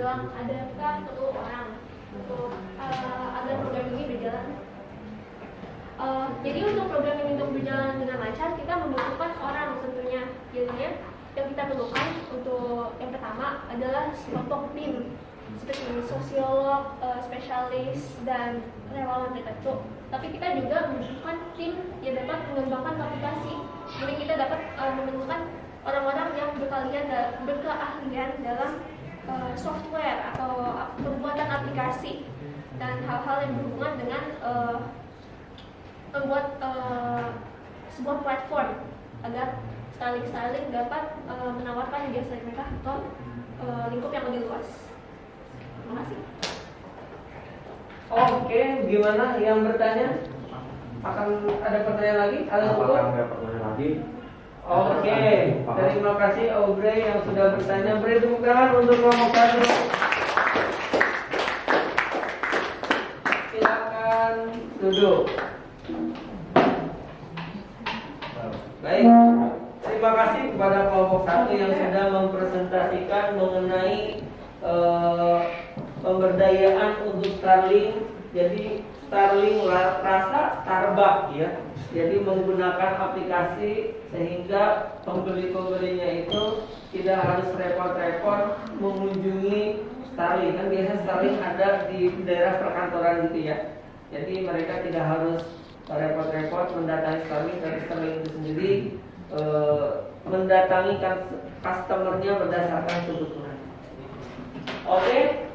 bilang ada kan perlu orang untuk agar program ini berjalan. Jadi untuk program ini untuk berjalan dengan lancar kita membutuhkan orang tentunya. Jadinya yang kita perlukan untuk yang pertama adalah kelompok tim seperti sosiolog, spesialis dan relawan tertentu. Tapi kita juga membutuhkan tim yang dapat mengembangkan aplikasi. Jadi kita dapat menemukan orang-orang yang berkeahlian dalam software atau pembuatan aplikasi dan hal-hal yang berhubungan dengan membuat sebuah platform agar styling dapat menawarkan jasa mereka ke lingkup yang lebih luas. Terima kasih. Oke, gimana yang bertanya? Akan ada pertanyaan lagi? Apakah ada pertanyaan lagi? Oke, terima kasih Aubrey yang sudah bertanya. Beri tepuk tangan untuk kelompok 1. Silakan duduk. Baik, terima kasih kepada kelompok 1 yang sudah mempresentasikan mengenai pemberdayaan untuk Starling. Jadi Starling rasa Starbucks ya. Jadi menggunakan aplikasi sehingga pembeli-pembelinya itu tidak harus repot-repot mengunjungi Starling. Kan biasanya Starling ada di daerah perkantoran gitu ya. Jadi mereka tidak harus repot-repot mendatangi Starling, dan Starling itu sendiri mendatangi customernya berdasarkan kebutuhan. Oke,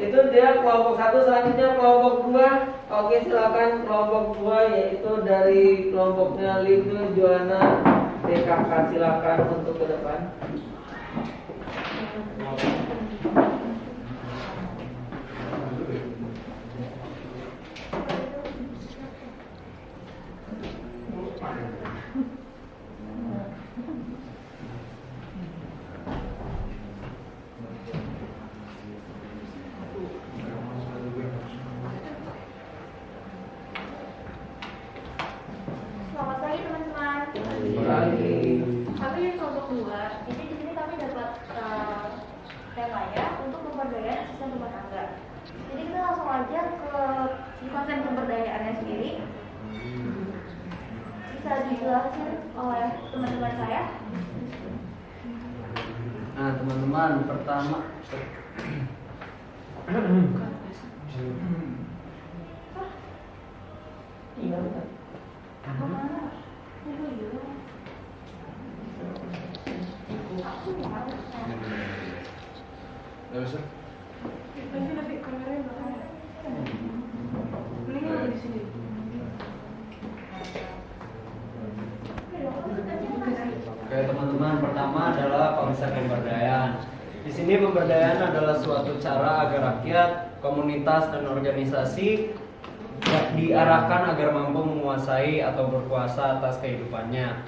itu dia kelompok 1. Selanjutnya kelompok 2. Oke, silakan kelompok 2 yaitu dari kelompoknya Lindu Joanna DKK. Silakan untuk ke depan. Selamat pagi teman-teman. Kami di kelompok 2. Jadi di sini kami dapat temanya untuk pemberdayaan asisten rumah tangga. Jadi kita langsung aja ke konsep pemberdayaannya sendiri. Bisa dijelasin oleh teman-teman saya. Nah teman-teman, pertama Oke teman-teman, pertama adalah konsep pemberdayaan. Di sini pemberdayaan adalah suatu cara agar rakyat, komunitas dan organisasi diarahkan agar mampu menguasai atau berkuasa atas kehidupannya.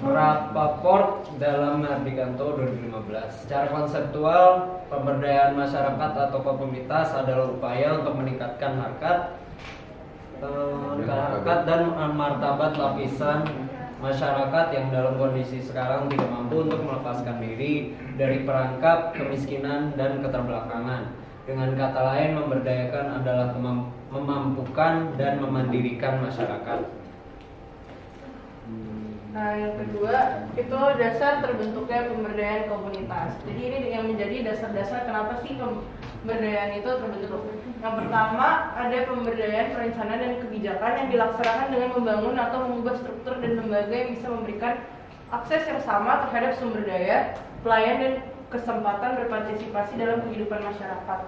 Rappaport dalam Mardikanto 2015. Secara konseptual, pemberdayaan masyarakat atau komunitas adalah upaya untuk meningkatkan harkat dan martabat lapisan masyarakat yang dalam kondisi sekarang tidak mampu untuk melepaskan diri dari perangkap kemiskinan dan keterbelakangan. Dengan kata lain, memberdayakan adalah memampukan dan memandirikan masyarakat. Nah, yang kedua itu dasar terbentuknya pemberdayaan komunitas. Jadi ini yang menjadi dasar-dasar kenapa sih pemberdayaan itu terbentuk. Yang pertama ada pemberdayaan perencanaan dan kebijakan yang dilaksanakan dengan membangun atau mengubah struktur dan lembaga yang bisa memberikan akses yang sama terhadap sumber daya, pelayan dan kesempatan berpartisipasi dalam kehidupan masyarakat.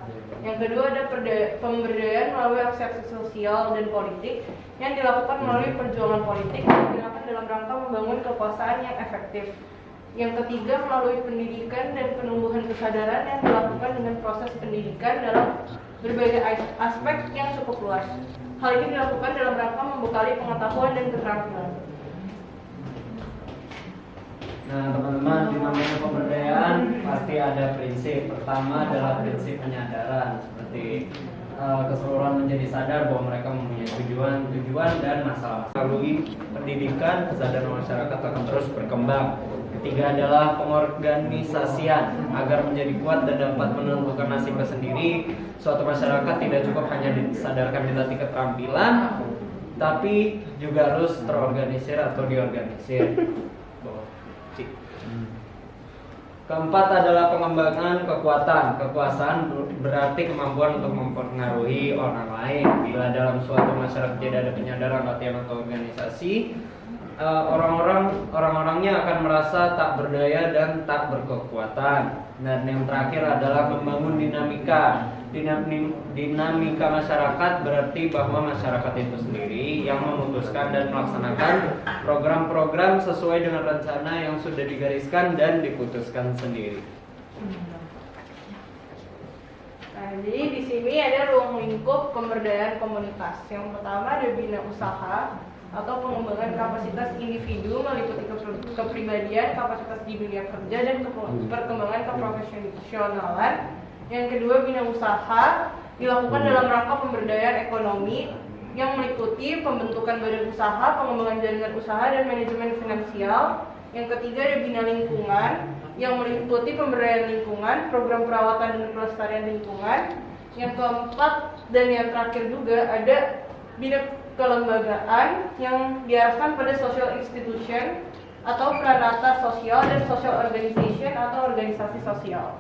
Yang kedua ada pemberdayaan melalui aksi sosial dan politik yang dilakukan melalui perjuangan politik yang dilakukan dalam rangka membangun kekuasaan yang efektif. Yang ketiga melalui pendidikan dan penumbuhan kesadaran yang dilakukan dengan proses pendidikan dalam berbagai aspek yang cukup luas. Hal ini dilakukan dalam rangka membekali pengetahuan dan keterampilan. Nah teman-teman, di namanya pemberdayaan pasti ada prinsip. Pertama adalah prinsip penyadaran, seperti keseluruhan menjadi sadar bahwa mereka mempunyai tujuan dan masalah. Melalui pendidikan, kesadaran masyarakat akan terus berkembang. Ketiga adalah pengorganisasian agar menjadi kuat dan dapat menentukan nasibnya sendiri. Suatu masyarakat tidak cukup hanya disadarkan dilatih keterampilan, tapi juga harus terorganisir atau diorganisir. Keempat adalah pengembangan kekuasaan berarti kemampuan untuk mempengaruhi orang lain. Bila dalam suatu masyarakat tidak ada penyadaran latihan atau organisasi, orang-orangnya akan merasa tak berdaya dan tak berkekuatan. Dan yang terakhir adalah membangun dinamika masyarakat berarti bahwa masyarakat itu sendiri yang memutuskan dan melaksanakan program-program sesuai dengan rencana yang sudah digariskan dan diputuskan sendiri. Nah, jadi di sini ada ruang lingkup pemberdayaan komunitas. Yang pertama ada bina usaha atau pengembangan kapasitas individu meliputi kepribadian, kapasitas di dunia kerja, dan perkembangan keprofesionalan. Yang kedua, bina usaha dilakukan dalam rangka pemberdayaan ekonomi yang meliputi pembentukan badan usaha, pengembangan jaringan usaha, dan manajemen finansial. Yang ketiga, ada bina lingkungan yang meliputi pemberdayaan lingkungan, program perawatan dan pelestarian lingkungan. Yang keempat dan yang terakhir juga ada bina kelembagaan yang diarahkan pada social institution atau pranata sosial dan social organization atau organisasi sosial.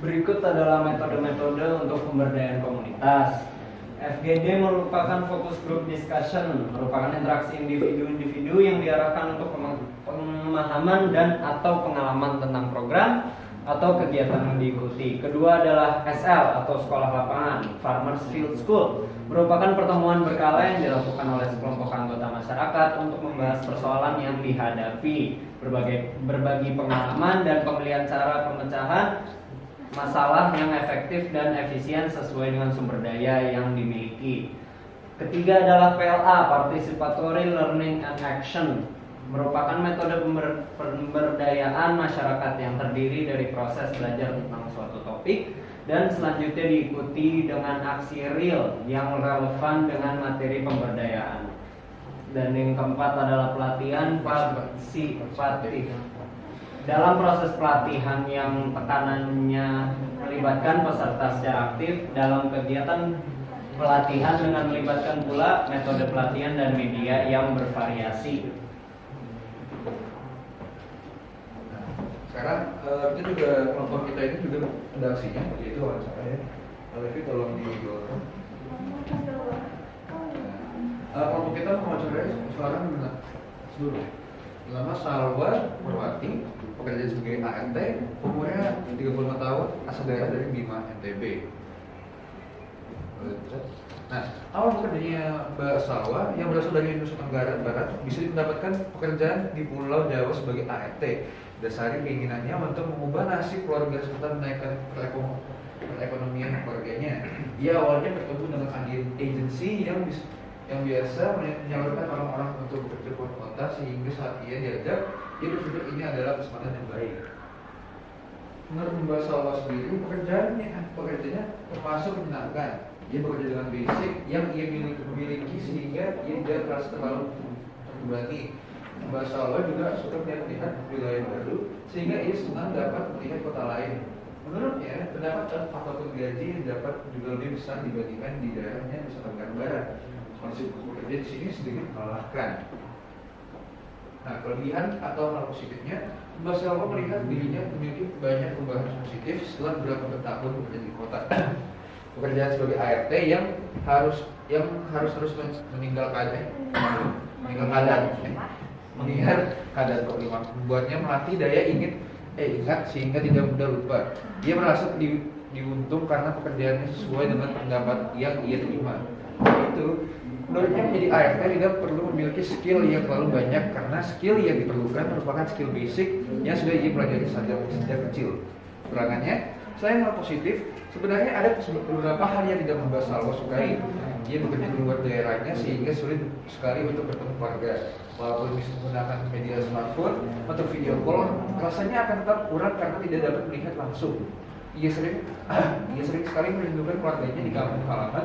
Berikut adalah metode-metode untuk pemberdayaan komunitas. FGD merupakan focus group discussion, merupakan interaksi individu-individu yang diarahkan untuk pemahaman dan atau pengalaman tentang program atau kegiatan yang diikuti. Kedua adalah SL atau sekolah lapangan, Farmers Field School, merupakan pertemuan berkala yang dilakukan oleh sekelompok anggota masyarakat untuk membahas persoalan yang dihadapi, berbagi pengalaman dan pemilihan cara pemecahan masalah yang efektif dan efisien sesuai dengan sumber daya yang dimiliki. Ketiga adalah PLA, Participatory Learning and Action, merupakan metode pemberdayaan masyarakat yang terdiri dari proses belajar tentang suatu topik dan selanjutnya diikuti dengan aksi real yang relevan dengan materi pemberdayaan. Dan yang keempat adalah pelatihan partisipatif. Dalam proses pelatihan yang tekanannya melibatkan peserta secara aktif dalam kegiatan pelatihan dengan melibatkan pula metode pelatihan dan media yang bervariasi. Sekarang kita juga kelompok kita ini juga ada aksinya, yaitu wawancara ya. Levi tolong didorong. Kelompok kita mewawancarai seorang seluruh. Nama Salwa Purwati, pekerja sebagai ART, umurnya 35 tahun, asal daerah dari Bima, NTB. Nah, awal bekerjanya Mbak Salwa yang berasal dari Nusa Tenggara Barat bisa mendapatkan pekerjaan di Pulau Jawa sebagai ART. Dasari keinginannya untuk mengubah nasib keluarga serta menaikkan perekonomian keluarganya. Ia awalnya bertemu dengan agensi yang biasa menyalurkan orang-orang untuk bekerja ke kota, sehingga saat ia diajak, dia berpikir ini adalah kesempatan yang baik. Menurut Mbak Salwa sendiri, pekerjaannya termasuk menyenangkan. Ia bekerja dengan basic yang ia miliki sehingga ia tidak merasa terlalu terbebani. Mbak Salwa juga suka melihat wilayah baru, sehingga ia senang dapat melihat kota lain. Menurutnya, pendapatan faktor gaji yang dapat juga lebih besar dibandingkan di daerahnya Nusa Tenggara Barat. Konsep bekerja di sini sedikit melelahkan. Nah, kelebihan atau hal positifnya, Mbak Salwa melihat dirinya memiliki banyak perubahan positif setelah beberapa tahun bekerja di kota. Pekerjaan sebagai ART yang harus meninggalkan keadaan kelima, membuatnya melatih daya ingat sehingga tidak mudah lupa. Dia merasa diuntung karena pekerjaannya sesuai dengan pendapat yang ia terima. Itu menurutnya menjadi ART tidak perlu memiliki skill yang terlalu banyak karena skill yang diperlukan merupakan skill basic yang sudah ia pelajari sejak kecil. Kekurangannya, selain hal positif, sebenarnya ada beberapa hal yang tidak Mbak Salwa sukai. Dia bekerja di luar daerahnya sehingga sulit sekali untuk bertemu keluarga. Walaupun bisa menggunakan media smartphone atau video call, rasanya akan tetap kurang karena tidak dapat melihat langsung. ia sering sekali merindukan keluarganya di kampung halaman.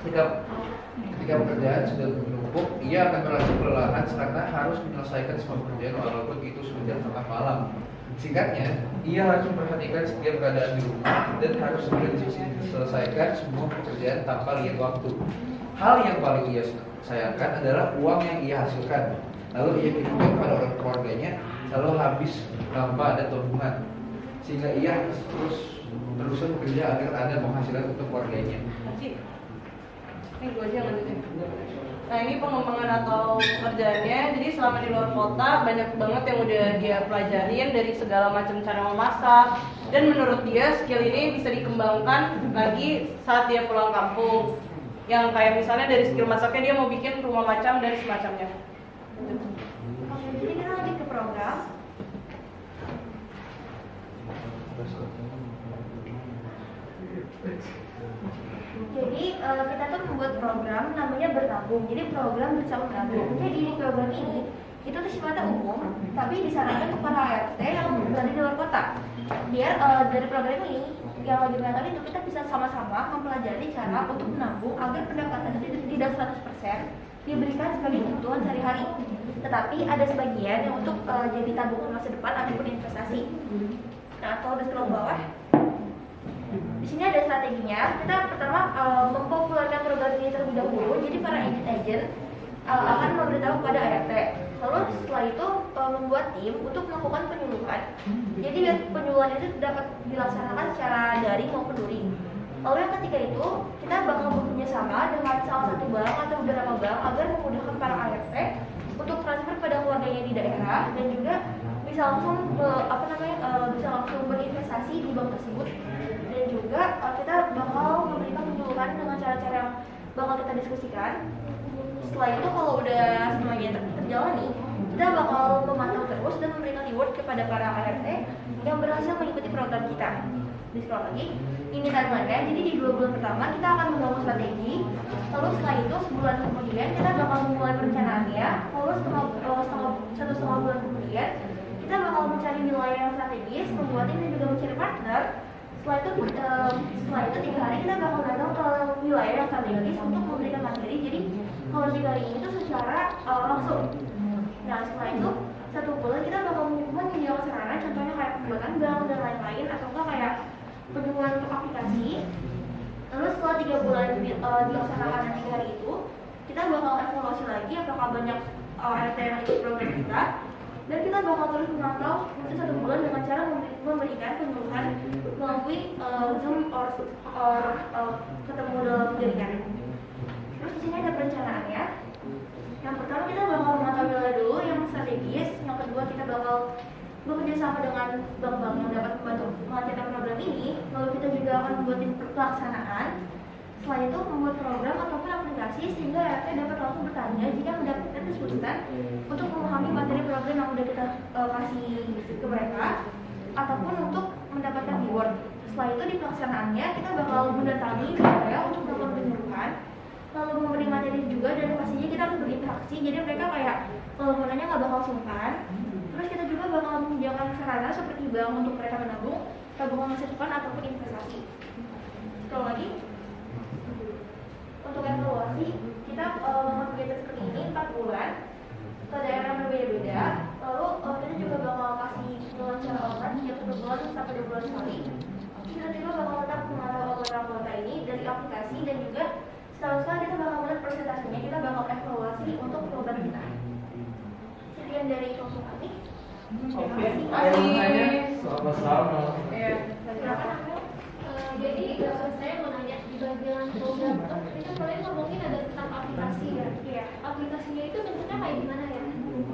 Ketika pekerjaan sudah menumpuk, ia akan merasa kelelahan karena harus menyelesaikan semua pekerjaan walaupun itu sudah tengah malam. Singkatnya, ia harus memperhatikan setiap keadaan di rumah dan harus menyelesaikan semua pekerjaan tanpa lihat waktu. Hal yang paling ia sayangkan adalah uang yang ia hasilkan. Lalu ia kirimkan kepada orang keluarganya, selalu habis tanpa ada tabungan. Sehingga ia terus bekerja agar ada penghasilan untuk keluarganya. Ini gue aja lanjutin. Nah ini pengembangan atau pekerjaannya. Jadi selama di luar kota banyak banget yang udah dia pelajarin dari segala macam cara memasak. Dan menurut dia skill ini bisa dikembangkan lagi saat dia pulang kampung. Yang kayak misalnya dari skill masaknya dia mau bikin rumah macam dan semacamnya. Oke, jadi kita lanjut ke program. Jadi kita tuh membuat program namanya bertabung. Jadi program bersama menabung. Jadi di program ini itu tuh sifatnya umum, tapi disarankan untuk para ART yang berada di luar kota. Biar dari program ini yang lagi tadi itu kita bisa sama-sama mempelajari cara untuk menabung agar pendapatan itu tidak 100% diberikan sebagai kebutuhan sehari-hari. Tetapi ada sebagian yang untuk jadi tabungan masa depan ataupun investasi. Nah, atau di sebelah bawah. Di sini ada strateginya. Kita pertama mempopulerkan program ini terlebih dahulu. Jadi para agent akan memberitahu kepada ART. Lalu setelah itu membuat tim untuk melakukan penyuluhan. Jadi biar penyuluhan itu dapat dilaksanakan secara daring maupun luring. Lalu yang ketiga itu kita bakal bekerja sama dengan salah satu bank atau beberapa bank agar memudahkan para ART untuk transfer pada keluarganya di daerah dan juga bisa langsung bisa langsung berinvestasi di bank tersebut. Dan juga kita bakal memberikan penyuluhan dengan cara-cara yang bakal kita diskusikan. Setelah itu kalau udah semuanya terjalani, kita bakal memantau terus dan memberikan reward kepada para ART yang berhasil mengikuti program kita. Di sekolah lagi, ini timeline-nya. Jadi di 2 bulan pertama kita akan membangun strategi. Lalu setelah itu sebulan kemudian kita bakal memulai perencanaannya. Lalu satu setengah bulan kemudian kita bakal mencari wilayah yang strategis, membuat tim dan juga mencari partner. Setelah itu 3 hari kita bakal datang ke wilayah yang strategis untuk memberikan materi. Jadi kalau 3 hari ini itu secara langsung. Nah setelah itu 1 bulan kita bakal menyediakan sarana, contohnya kayak pembuatan bank dan lain-lain, atau enggak kayak penyuluhan untuk aplikasi. Lalu setelah 3 bulan dilaksanakan dan 3 hari itu, kita bakal evaluasi lagi apakah banyak ART yang ikut program kita. Dan kita bakal terus memantau untuk 1 bulan dengan cara memberikan penyuluhan melalui Zoom or ketemu dalam jaringan. Terus di sini ada perencanaannya. Yang pertama kita bakal memantau wilayah dulu yang strategis. Yang kedua kita bakal bekerja sama dengan bank-bank yang dapat membantu melancarkan program ini. Lalu kita juga akan membuat pelaksanaan. Setelah itu membuat program ataupun aplikasi sehingga RT dapat langsung bertanya jika mendapatkan kesulitan untuk memahami materi program yang sudah kita kasih ke mereka ataupun untuk mendapatkan reward. Setelah itu di pelaksanaannya kita bakal mendatangi mereka untuk melakukan penyuluhan, lalu memberi materi juga, dan pastinya kita harus berinteraksi jadi mereka kayak penggunaannya nggak bakal sungkan. Terus kita juga bakal menyediakan sarana seperti bank untuk mereka menabung, tabungan masa depan ataupun investasi. Sekali lagi, untuk evaluasi kita melakukan kegiatan seperti ini 4 bulan ke daerah yang berbeda-beda. Lalu kita juga bakal kasih wawancara online setiap 1 bulan sampai 2 bulan sekali. Kita juga bakal tetap memantau anggota ini dari aplikasi, dan juga setelah kita bakal melihat persentasenya, kita bakal evaluasi untuk program kita. Sekian dari kelompok kami. Oke, sama-sama. Jadi saya mau nanya di bagian program itu kalian ngomongin ada tentang aplikasi ya? Iya. Aplikasinya itu bentuknya kayak gimana ya?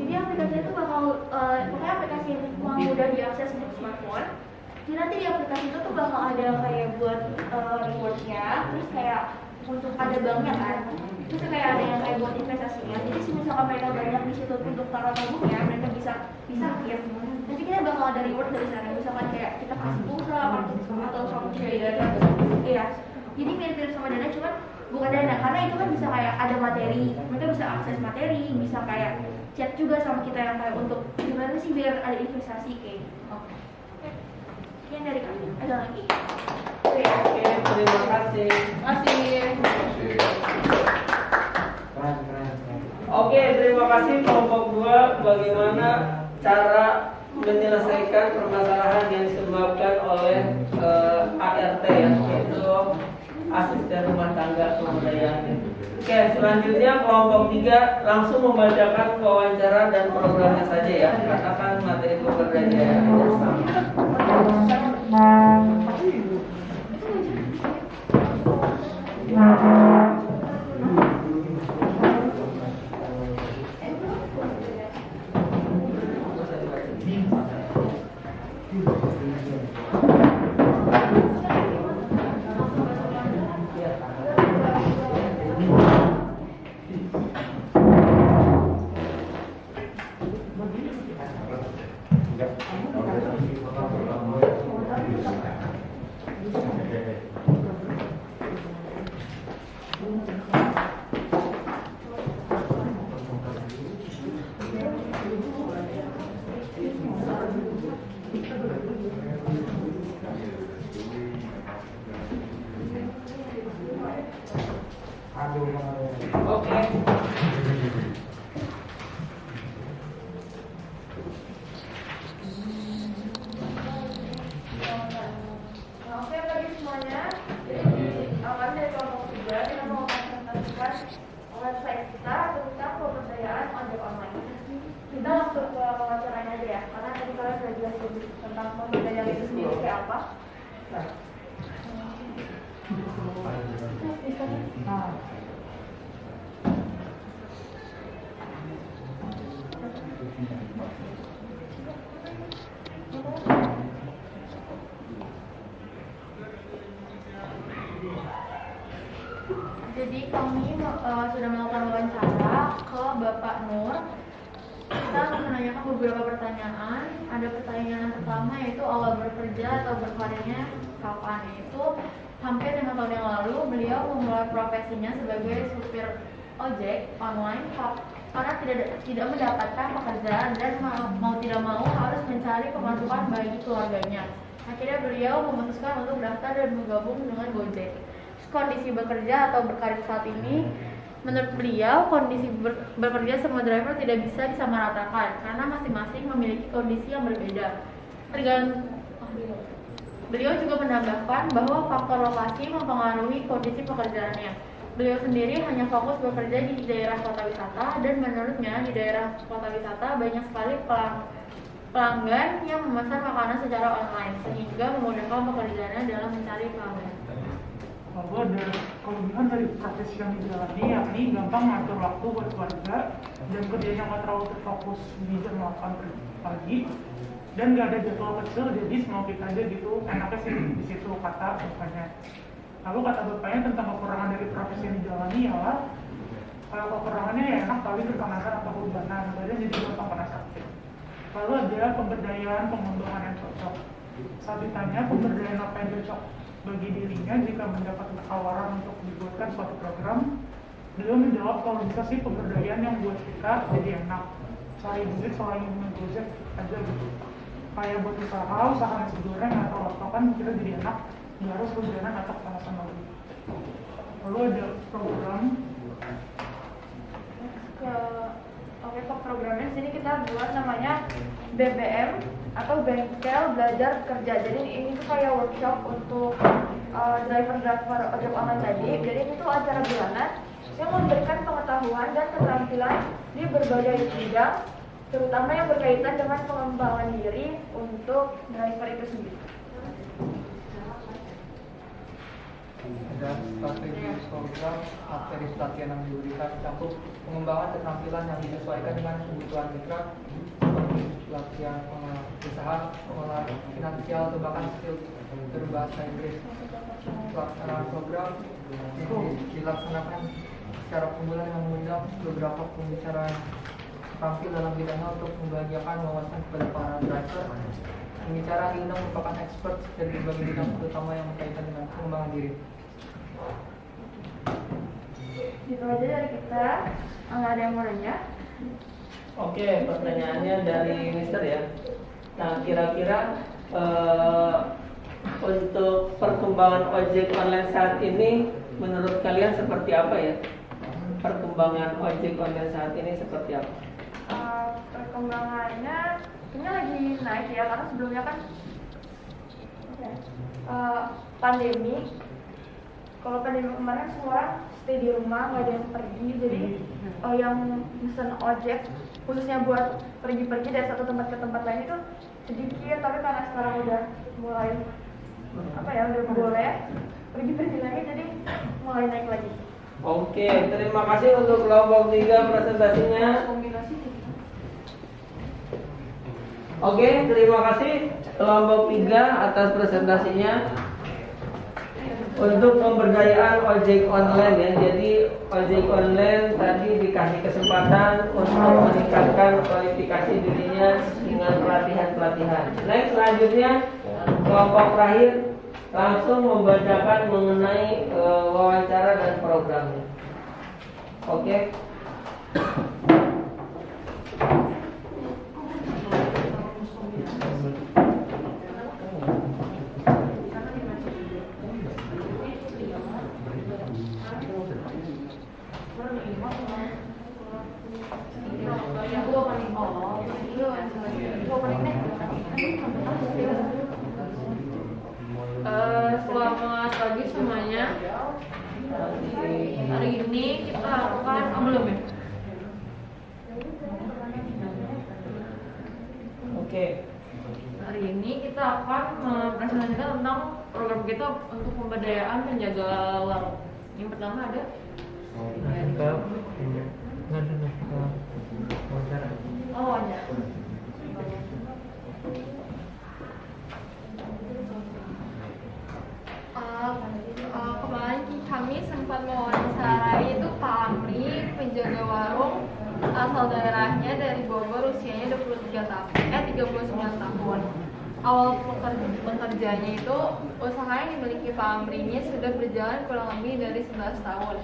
Jadi aplikasi itu bakal pokoknya aplikasi yang mudah diakses untuk smartphone. Jadi nanti di aplikasi itu tuh bakal ada kayak buat rewardnya, terus kayak untuk ada banknya kan, terus kayak ada yang kayak buat investasinya. Jadi misalkan mereka banyak di situ untuk taruh tabungnya, mereka bisa ya. Nanti kita bakal ada reward dari sana, misalkan kayak kita kasih pulsa atau sama dana. Iya. Jadi mirip-mirip sama dana, cuman bukan dana, karena itu kan bisa kayak ada materi, mereka bisa akses materi, bisa kayak chat juga sama kita yang kayak untuk gimana sih biar ada investasi kayak. Sekian dari kami. Ada lagi? Oke, terima kasih. Oke, terima kasih kelompok 2 bagaimana cara menyelesaikan permasalahan yang disebabkan oleh ART ya, yaitu asisten rumah tangga pemberdayaan. Oke, selanjutnya kelompok 3 langsung membacakan wawancara dan programnya saja ya, karena kan materi pemberdayaan sama. Oke bagi semuanya, jadi awal dari kelompok 3 kita mau mempresentasikan website kita tentang pemberdayaan ojek online. Kita langsung ke wawancaranya aja ya, karena tadi kalian sudah jelasin tentang pemberdayaan itu sendiri kayak apa. Jadi kami sudah melakukan wawancara ke Bapak Nur. Kita menanyakan beberapa pertanyaan. Ada pertanyaan pertama yaitu awal bekerja atau berkarirnya kapan. Itu hampir 5 tahun yang lalu beliau memulai profesinya sebagai supir ojek online karena tidak mendapatkan pekerjaan dan mau tidak mau harus mencari pemasukan bagi keluarganya. Akhirnya beliau memutuskan untuk daftar dan bergabung dengan Gojek. Kondisi bekerja atau berkarir saat ini, menurut beliau kondisi bekerja semua driver tidak bisa disamaratakan karena masing-masing memiliki kondisi yang berbeda. Beliau juga menambahkan bahwa faktor lokasi mempengaruhi kondisi pekerjaannya. Beliau sendiri hanya fokus bekerja di daerah kota wisata dan menurutnya di daerah kota wisata banyak sekali pelanggan yang memesan makanan secara online sehingga memudahkan pekerjaannya dalam mencari pelanggan. Lalu ada kelebihan dari profesi yang dijalani, yakni gampang ngatur waktu buat keluarga dan kerjanya nggak terlalu terfokus di jam 8 pagi dan nggak ada jadwal kecil, jadi semau kita aja gitu. Enaknya sih di situ kata bapaknya. Lalu kata bapaknya tentang kekurangan dari profesi yang dijalani ialah kalau kekurangannya ya enak kali kepanasan atau kebebanan, badan jadi gampang panas sakit. Lalu ada pemberdayaan pengembangan yang cocok. Saat ditanya pemberdayaan apa yang cocok bagi dirinya jika mendapat tawaran untuk dibuatkan suatu program, beliau menjawab kalau bisa sih pemberdayaan yang buat kita jadi enak, cari duit selain dengan Gojek aja gitu. Kayak buat usaha nasi goreng atau apa kan kita jadi enak, nggak harus kehujanan atau kepanasan lagi. Lalu ada program. Oke, programnya di sini kita buat namanya BBM atau Bengkel Belajar Kerja. Jadi ini tuh kayak workshop untuk driver ojek online tadi. Jadi itu tuh acara bulanan yang memberikan pengetahuan dan keterampilan di berbagai bidang, terutama yang berkaitan dengan pengembangan diri untuk driver itu sendiri. Ada strategi program, materi pelatihan yang diberikan cakup pengembangan keterampilan yang disesuaikan dengan kebutuhan mitra seperti pelatihan usaha, pengelolaan finansial, atau bahkan skill berbahasa Inggris. Pelaksanaan program dilaksanakan secara kumpulan yang mengundang beberapa pembicara tampil dalam bidangnya untuk membagikan wawasan kepada para driver. Pembicara diundang merupakan expert dari berbagai bidang, terutama yang berkaitan dengan pengembangan diri. Gitu aja dari kita, nggak ada yang mau nanya. Oke, pertanyaannya dari Mister ya. Nah, kira-kira untuk perkembangan ojek online saat ini menurut kalian seperti apa ya? Perkembangan ojek online saat ini seperti apa? Perkembangannya ini lagi naik ya, karena sebelumnya kan pandemi. Kalau pandemi kemarin semua orang stay di rumah, nggak ada yang pergi, jadi yang mesen ojek khususnya buat pergi-pergi dari satu tempat ke tempat lain itu sedikit, tapi karena sekarang udah mulai udah boleh pergi-pergi lagi, jadi mulai naik lagi. Oke, terima kasih untuk kelompok 3 presentasinya. Oke, terima kasih kelompok 3 atas presentasinya untuk pemberdayaan ojek online ya. Jadi ojek online tadi dikasih kesempatan untuk meningkatkan kualifikasi dirinya dengan pelatihan-pelatihan. Next, selanjutnya kelompok terakhir langsung membacakan mengenai wawancara dan programnya. Oke. Selamat pagi semuanya. Hari ini kita akan belum ya? Oke. Hari ini kita akan mempresentasikan tentang program kita untuk pemberdayaan penjaga warung. Yang pertama ada wawancara. Kemarin kami sempat mewawancarai itu Pak Amri, penjaga warung asal daerahnya dari Bogor, usianya 39 tahun. Awal pekerjaannya itu usaha yang dimiliki Pak Amri ini sudah berjalan kurang lebih dari 11 tahun.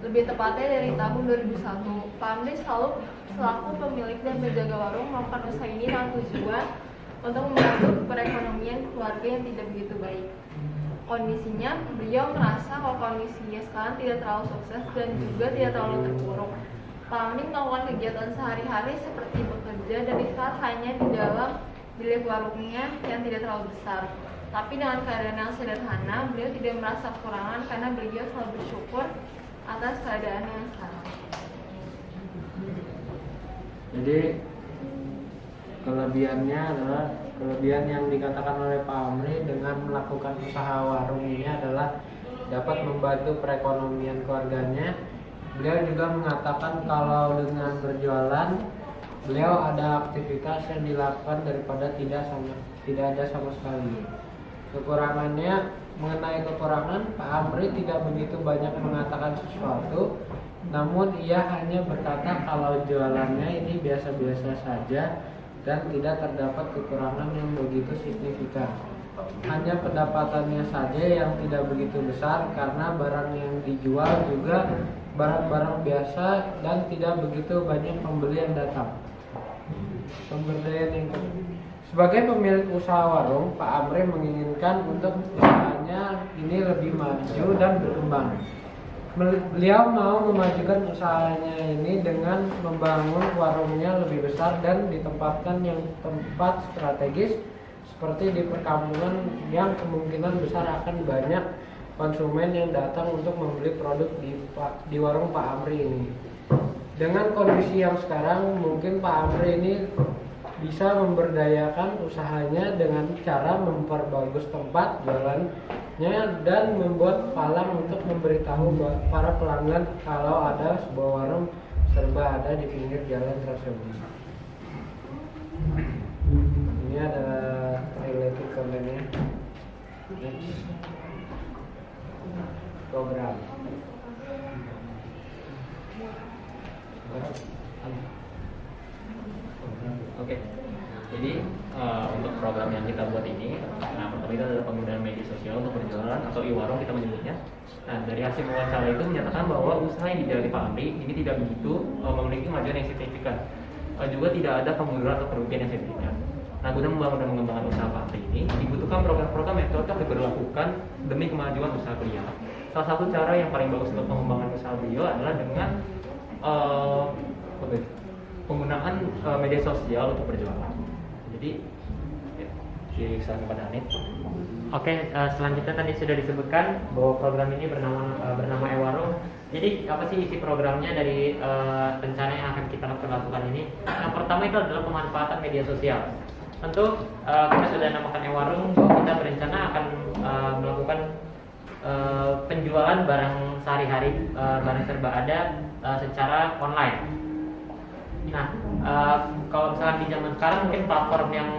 Lebih tepatnya dari tahun 2001. Pak Amri selalu selaku pemilik dan penjaga warung melakukan usaha ini dengan tujuan untuk membantu perekonomian keluarga yang tidak begitu baik. Kondisinya, beliau merasa kalau kondisinya sekarang tidak terlalu sukses dan juga tidak terlalu terpuruk. Pak Amri melakukan kegiatan sehari-hari seperti bekerja dan istirahat hanya di dalam bilik warungnya yang tidak terlalu besar. Tapi dengan keadaan yang sederhana, beliau tidak merasa kekurangan karena beliau selalu bersyukur atas keadaan yang sekarang. Jadi kelebihannya adalah kelebihan yang dikatakan oleh Pak Amri dengan melakukan usaha warung ini adalah dapat membantu perekonomian keluarganya. Beliau juga mengatakan kalau dengan berjualan beliau ada aktivitas yang dilakukan daripada tidak ada sama sekali. Kekurangannya, mengenai kekurangan, Pak Amri tidak begitu banyak mengatakan sesuatu, namun ia hanya berkata kalau jualannya ini biasa-biasa saja dan tidak terdapat kekurangan yang begitu signifikan. Hanya pendapatannya saja yang tidak begitu besar karena barang yang dijual juga barang-barang biasa dan tidak begitu banyak pembeli yang datang. Pemberdayaan yang sebagai pemilik usaha warung, Pak Amri menginginkan untuk usahanya ini lebih maju dan berkembang. Beliau mau memajukan usahanya ini dengan membangun warungnya lebih besar dan ditempatkan yang tempat strategis seperti di perkampungan yang kemungkinan besar akan banyak konsumen yang datang untuk membeli produk di warung Pak Amri ini. Dengan kondisi yang sekarang, mungkin Pak Amri ini bisa memberdayakan usahanya dengan cara memperbagus tempat jualannya dan membuat palang untuk memberitahu para pelanggan kalau ada sebuah warung serba ada di pinggir jalan tersebut. Ini adalah related kontennya. Program. Oke, jadi untuk program yang kita buat ini, pertama itu adalah penggunaan media sosial untuk berjualan atau e-warung kita menyebutnya. Nah, dari hasil wawancara itu menyatakan bahwa usaha yang dijalani Pak Amri ini tidak begitu memiliki kemajuan yang signifikan. Juga tidak ada kemunduran atau kerugian yang signifikan. Nah, guna membangun dan mengembangkan usaha partai ini dibutuhkan program-program yang cocok diberlakukan demi kemajuan usaha beliau. Salah satu cara yang paling bagus untuk pengembangan usaha beliau adalah dengan penggunaan media sosial untuk berjualan. Jadi, silakan kepada Anit. Oke, selanjutnya tadi sudah disebutkan bahwa program ini bernama eWarung. Jadi apa sih isi programnya dari rencana yang akan kita lakukan ini? Yang pertama itu adalah pemanfaatan media sosial. Tentu kita sudah namakan eWarung bahwa kita berencana akan melakukan penjualan barang sehari-hari, barang serba ada secara online. Nah, kalau misalkan di zaman sekarang mungkin platform yang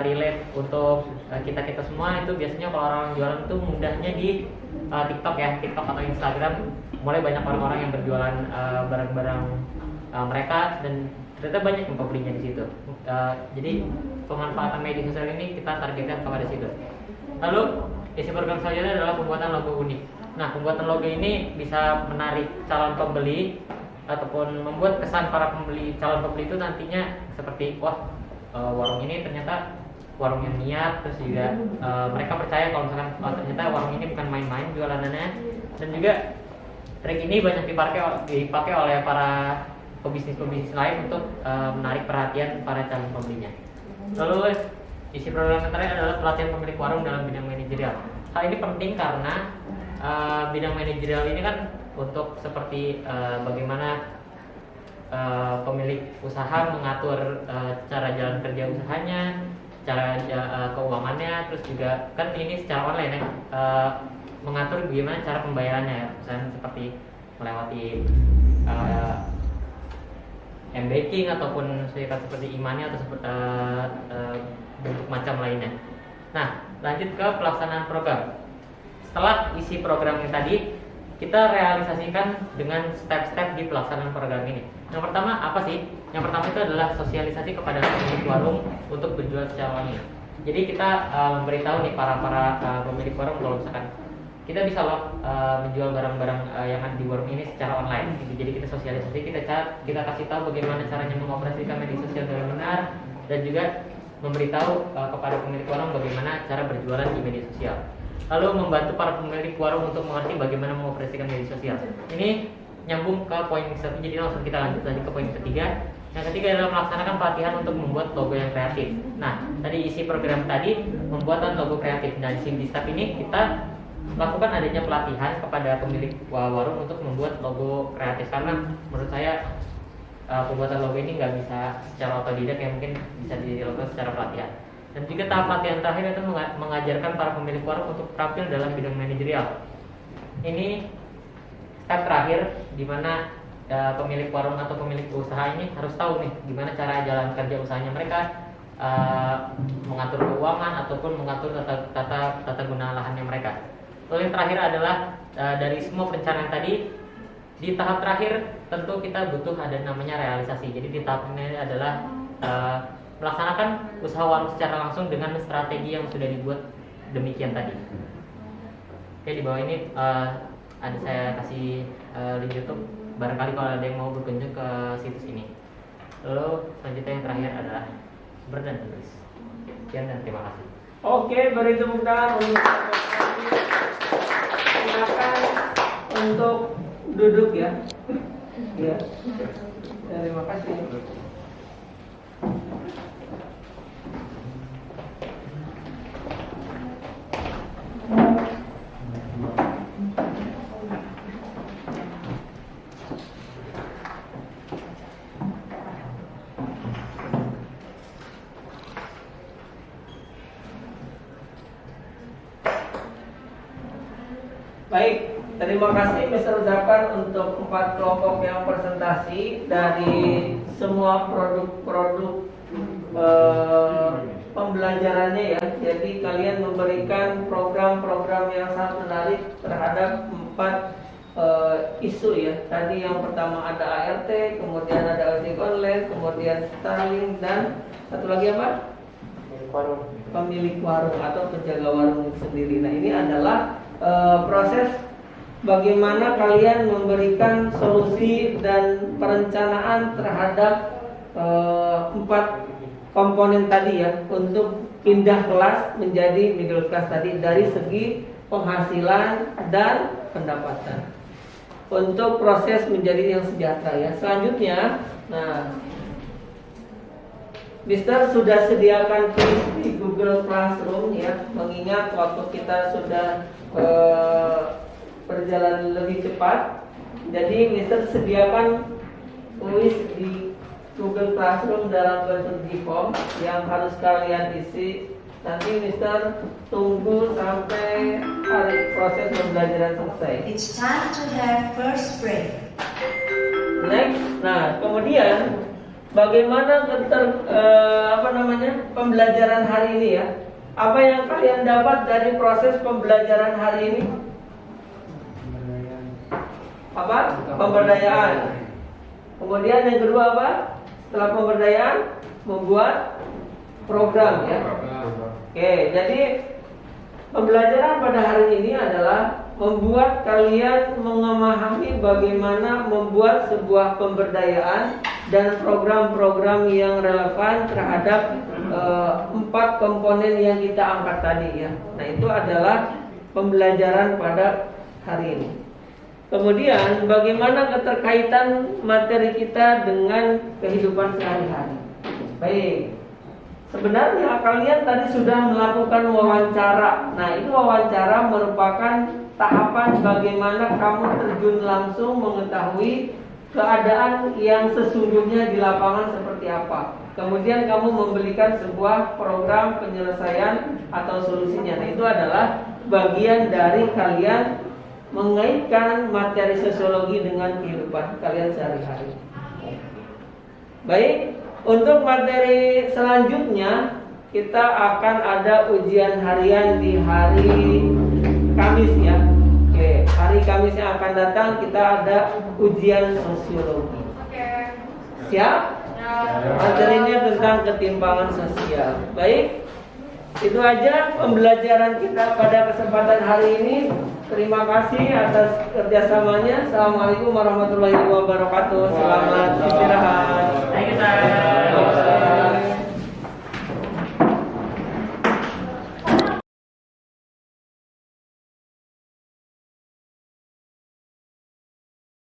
relate untuk kita semua itu biasanya kalau orang jualan itu mudahnya di TikTok ya, TikTok atau Instagram. Mulai banyak orang-orang yang berjualan barang-barang mereka dan ternyata banyak yang pembelinya di situ. Jadi pemanfaatan media sosial ini kita targetkan kepada situ. Lalu isi program selanjutnya adalah pembuatan logo unik. Nah, pembuatan logo ini bisa menarik calon pembeli ataupun membuat kesan para calon pembeli itu nantinya seperti wah, warung ini ternyata warung yang niat, terus juga mereka percaya kalau misalkan ternyata warung ini bukan main-main jualanannya. Dan juga trik ini banyak dipakai oleh para pebisnis lain untuk menarik perhatian para calon pembelinya. Lalu isi program yang terakhir adalah pelatihan pemilik warung dalam bidang manajerial. Hal ini penting karena bidang manajerial ini kan untuk seperti bagaimana pemilik usaha mengatur cara jalan kerja usahanya, cara keuangannya, terus juga kan ini secara online ya, mengatur bagaimana cara pembayarannya ya, misalnya seperti melewati m-banking ataupun seperti e-money atau bentuk macam lainnya. Nah, lanjut ke pelaksanaan program. Setelah isi program yang tadi, kita realisasikan dengan step-step di pelaksanaan program ini. Yang pertama apa sih? Yang pertama itu adalah sosialisasi kepada pemilik warung untuk berjual secara online. Jadi kita memberitahu nih para pemilik warung kalau misalkan kita bisa loh menjual barang-barang yang ada di warung ini secara online. Jadi kita sosialisasi, kita kasih tahu bagaimana caranya mengoperasikan media sosial dengan benar dan juga memberitahu kepada pemilik warung bagaimana cara berjualan di media sosial. Lalu membantu para pemilik warung untuk mengerti bagaimana mengoperasikan media sosial. Ini nyambung ke poin satu, jadi langsung kita lanjut lagi ke poin ketiga. Yang ketiga adalah melaksanakan pelatihan untuk membuat logo yang kreatif. Nah, tadi isi program tadi pembuatan logo kreatif. Nah, di step ini kita lakukan adanya pelatihan kepada pemilik warung untuk membuat logo kreatif, karena menurut saya pembuatan logo ini nggak bisa secara otodidak, yang mungkin bisa dilakukan secara pelatihan. Dan juga tahap pelatihan terakhir itu mengajarkan para pemilik warung untuk tampil dalam bidang manajerial. Ini step terakhir di mana pemilik warung atau pemilik usaha ini harus tahu nih gimana cara jalan kerja usahanya mereka, mengatur keuangan ataupun mengatur tata guna lahannya mereka. Lalu yang terakhir adalah dari semua perencanaan tadi, di tahap terakhir tentu kita butuh ada namanya realisasi. Jadi di tahap ini adalah melaksanakan usaha warung secara langsung dengan strategi yang sudah dibuat demikian tadi. Oke, di bawah ini ada saya kasih link YouTube. Barangkali kalau ada yang mau berkunjung ke situs ini. Lalu selanjutnya yang terakhir adalah sumber dan penulis. Sekian dan terima kasih. Oke, beri tepuk tangan untuk silakan untuk duduk ya. Ya. Terima kasih. Baik, terima kasih Mr. Ucapan untuk 4 kelompok yang presentasi dari semua produk-produk pembelajarannya ya. Jadi kalian memberikan program-program yang sangat menarik terhadap 4 isu ya. Tadi yang pertama ada ART, kemudian ada ojek online, kemudian Starlink, dan satu lagi apa? Pemilik warung atau penjaga warung sendiri. Nah, ini adalah proses bagaimana kalian memberikan solusi dan perencanaan terhadap 4 komponen tadi ya, untuk pindah kelas menjadi middle class tadi dari segi penghasilan dan pendapatan. Untuk proses menjadi yang sejahtera ya. Selanjutnya, nah, Mister sudah sediakan quiz di Google Classroom ya, mengingat waktu kita sudah berjalan lebih cepat. Jadi Mister sediakan quiz di Google Classroom dalam bentuk di form yang harus kalian isi. Nanti Mister tunggu sampai hari proses pembelajaran selesai. It's time to have first break. Next, nah kemudian bagaimana pembelajaran hari ini ya? Apa yang kalian dapat dari proses pembelajaran hari ini? Apa? Pemberdayaan. Kemudian yang kedua apa? Setelah pemberdayaan, membuat program ya. Oke, jadi pembelajaran pada hari ini adalah membuat kalian memahami bagaimana membuat sebuah pemberdayaan dan program-program yang relevan terhadap 4 komponen yang kita angkat tadi ya. Nah, itu adalah pembelajaran pada hari ini. Kemudian bagaimana keterkaitan materi kita dengan kehidupan sehari-hari. Baik. Sebenarnya kalian tadi sudah melakukan wawancara. Nah, itu wawancara merupakan tahapan bagaimana kamu terjun langsung mengetahui keadaan yang sesungguhnya di lapangan seperti apa. Kemudian kamu memberikan sebuah program penyelesaian atau solusinya. Nah, itu adalah bagian dari kalian mengaitkan materi sosiologi dengan kehidupan kalian sehari-hari. Baik, untuk materi selanjutnya kita akan ada ujian harian di hari Kamis ya. Oke, hari Kamis yang akan datang kita ada ujian sosiologi. Siap? Materinya tentang ketimpangan sosial. Baik, itu aja pembelajaran kita pada kesempatan hari ini. Terima kasih atas kerjasamanya. Assalamualaikum warahmatullahi wabarakatuh. Selamat istirahat.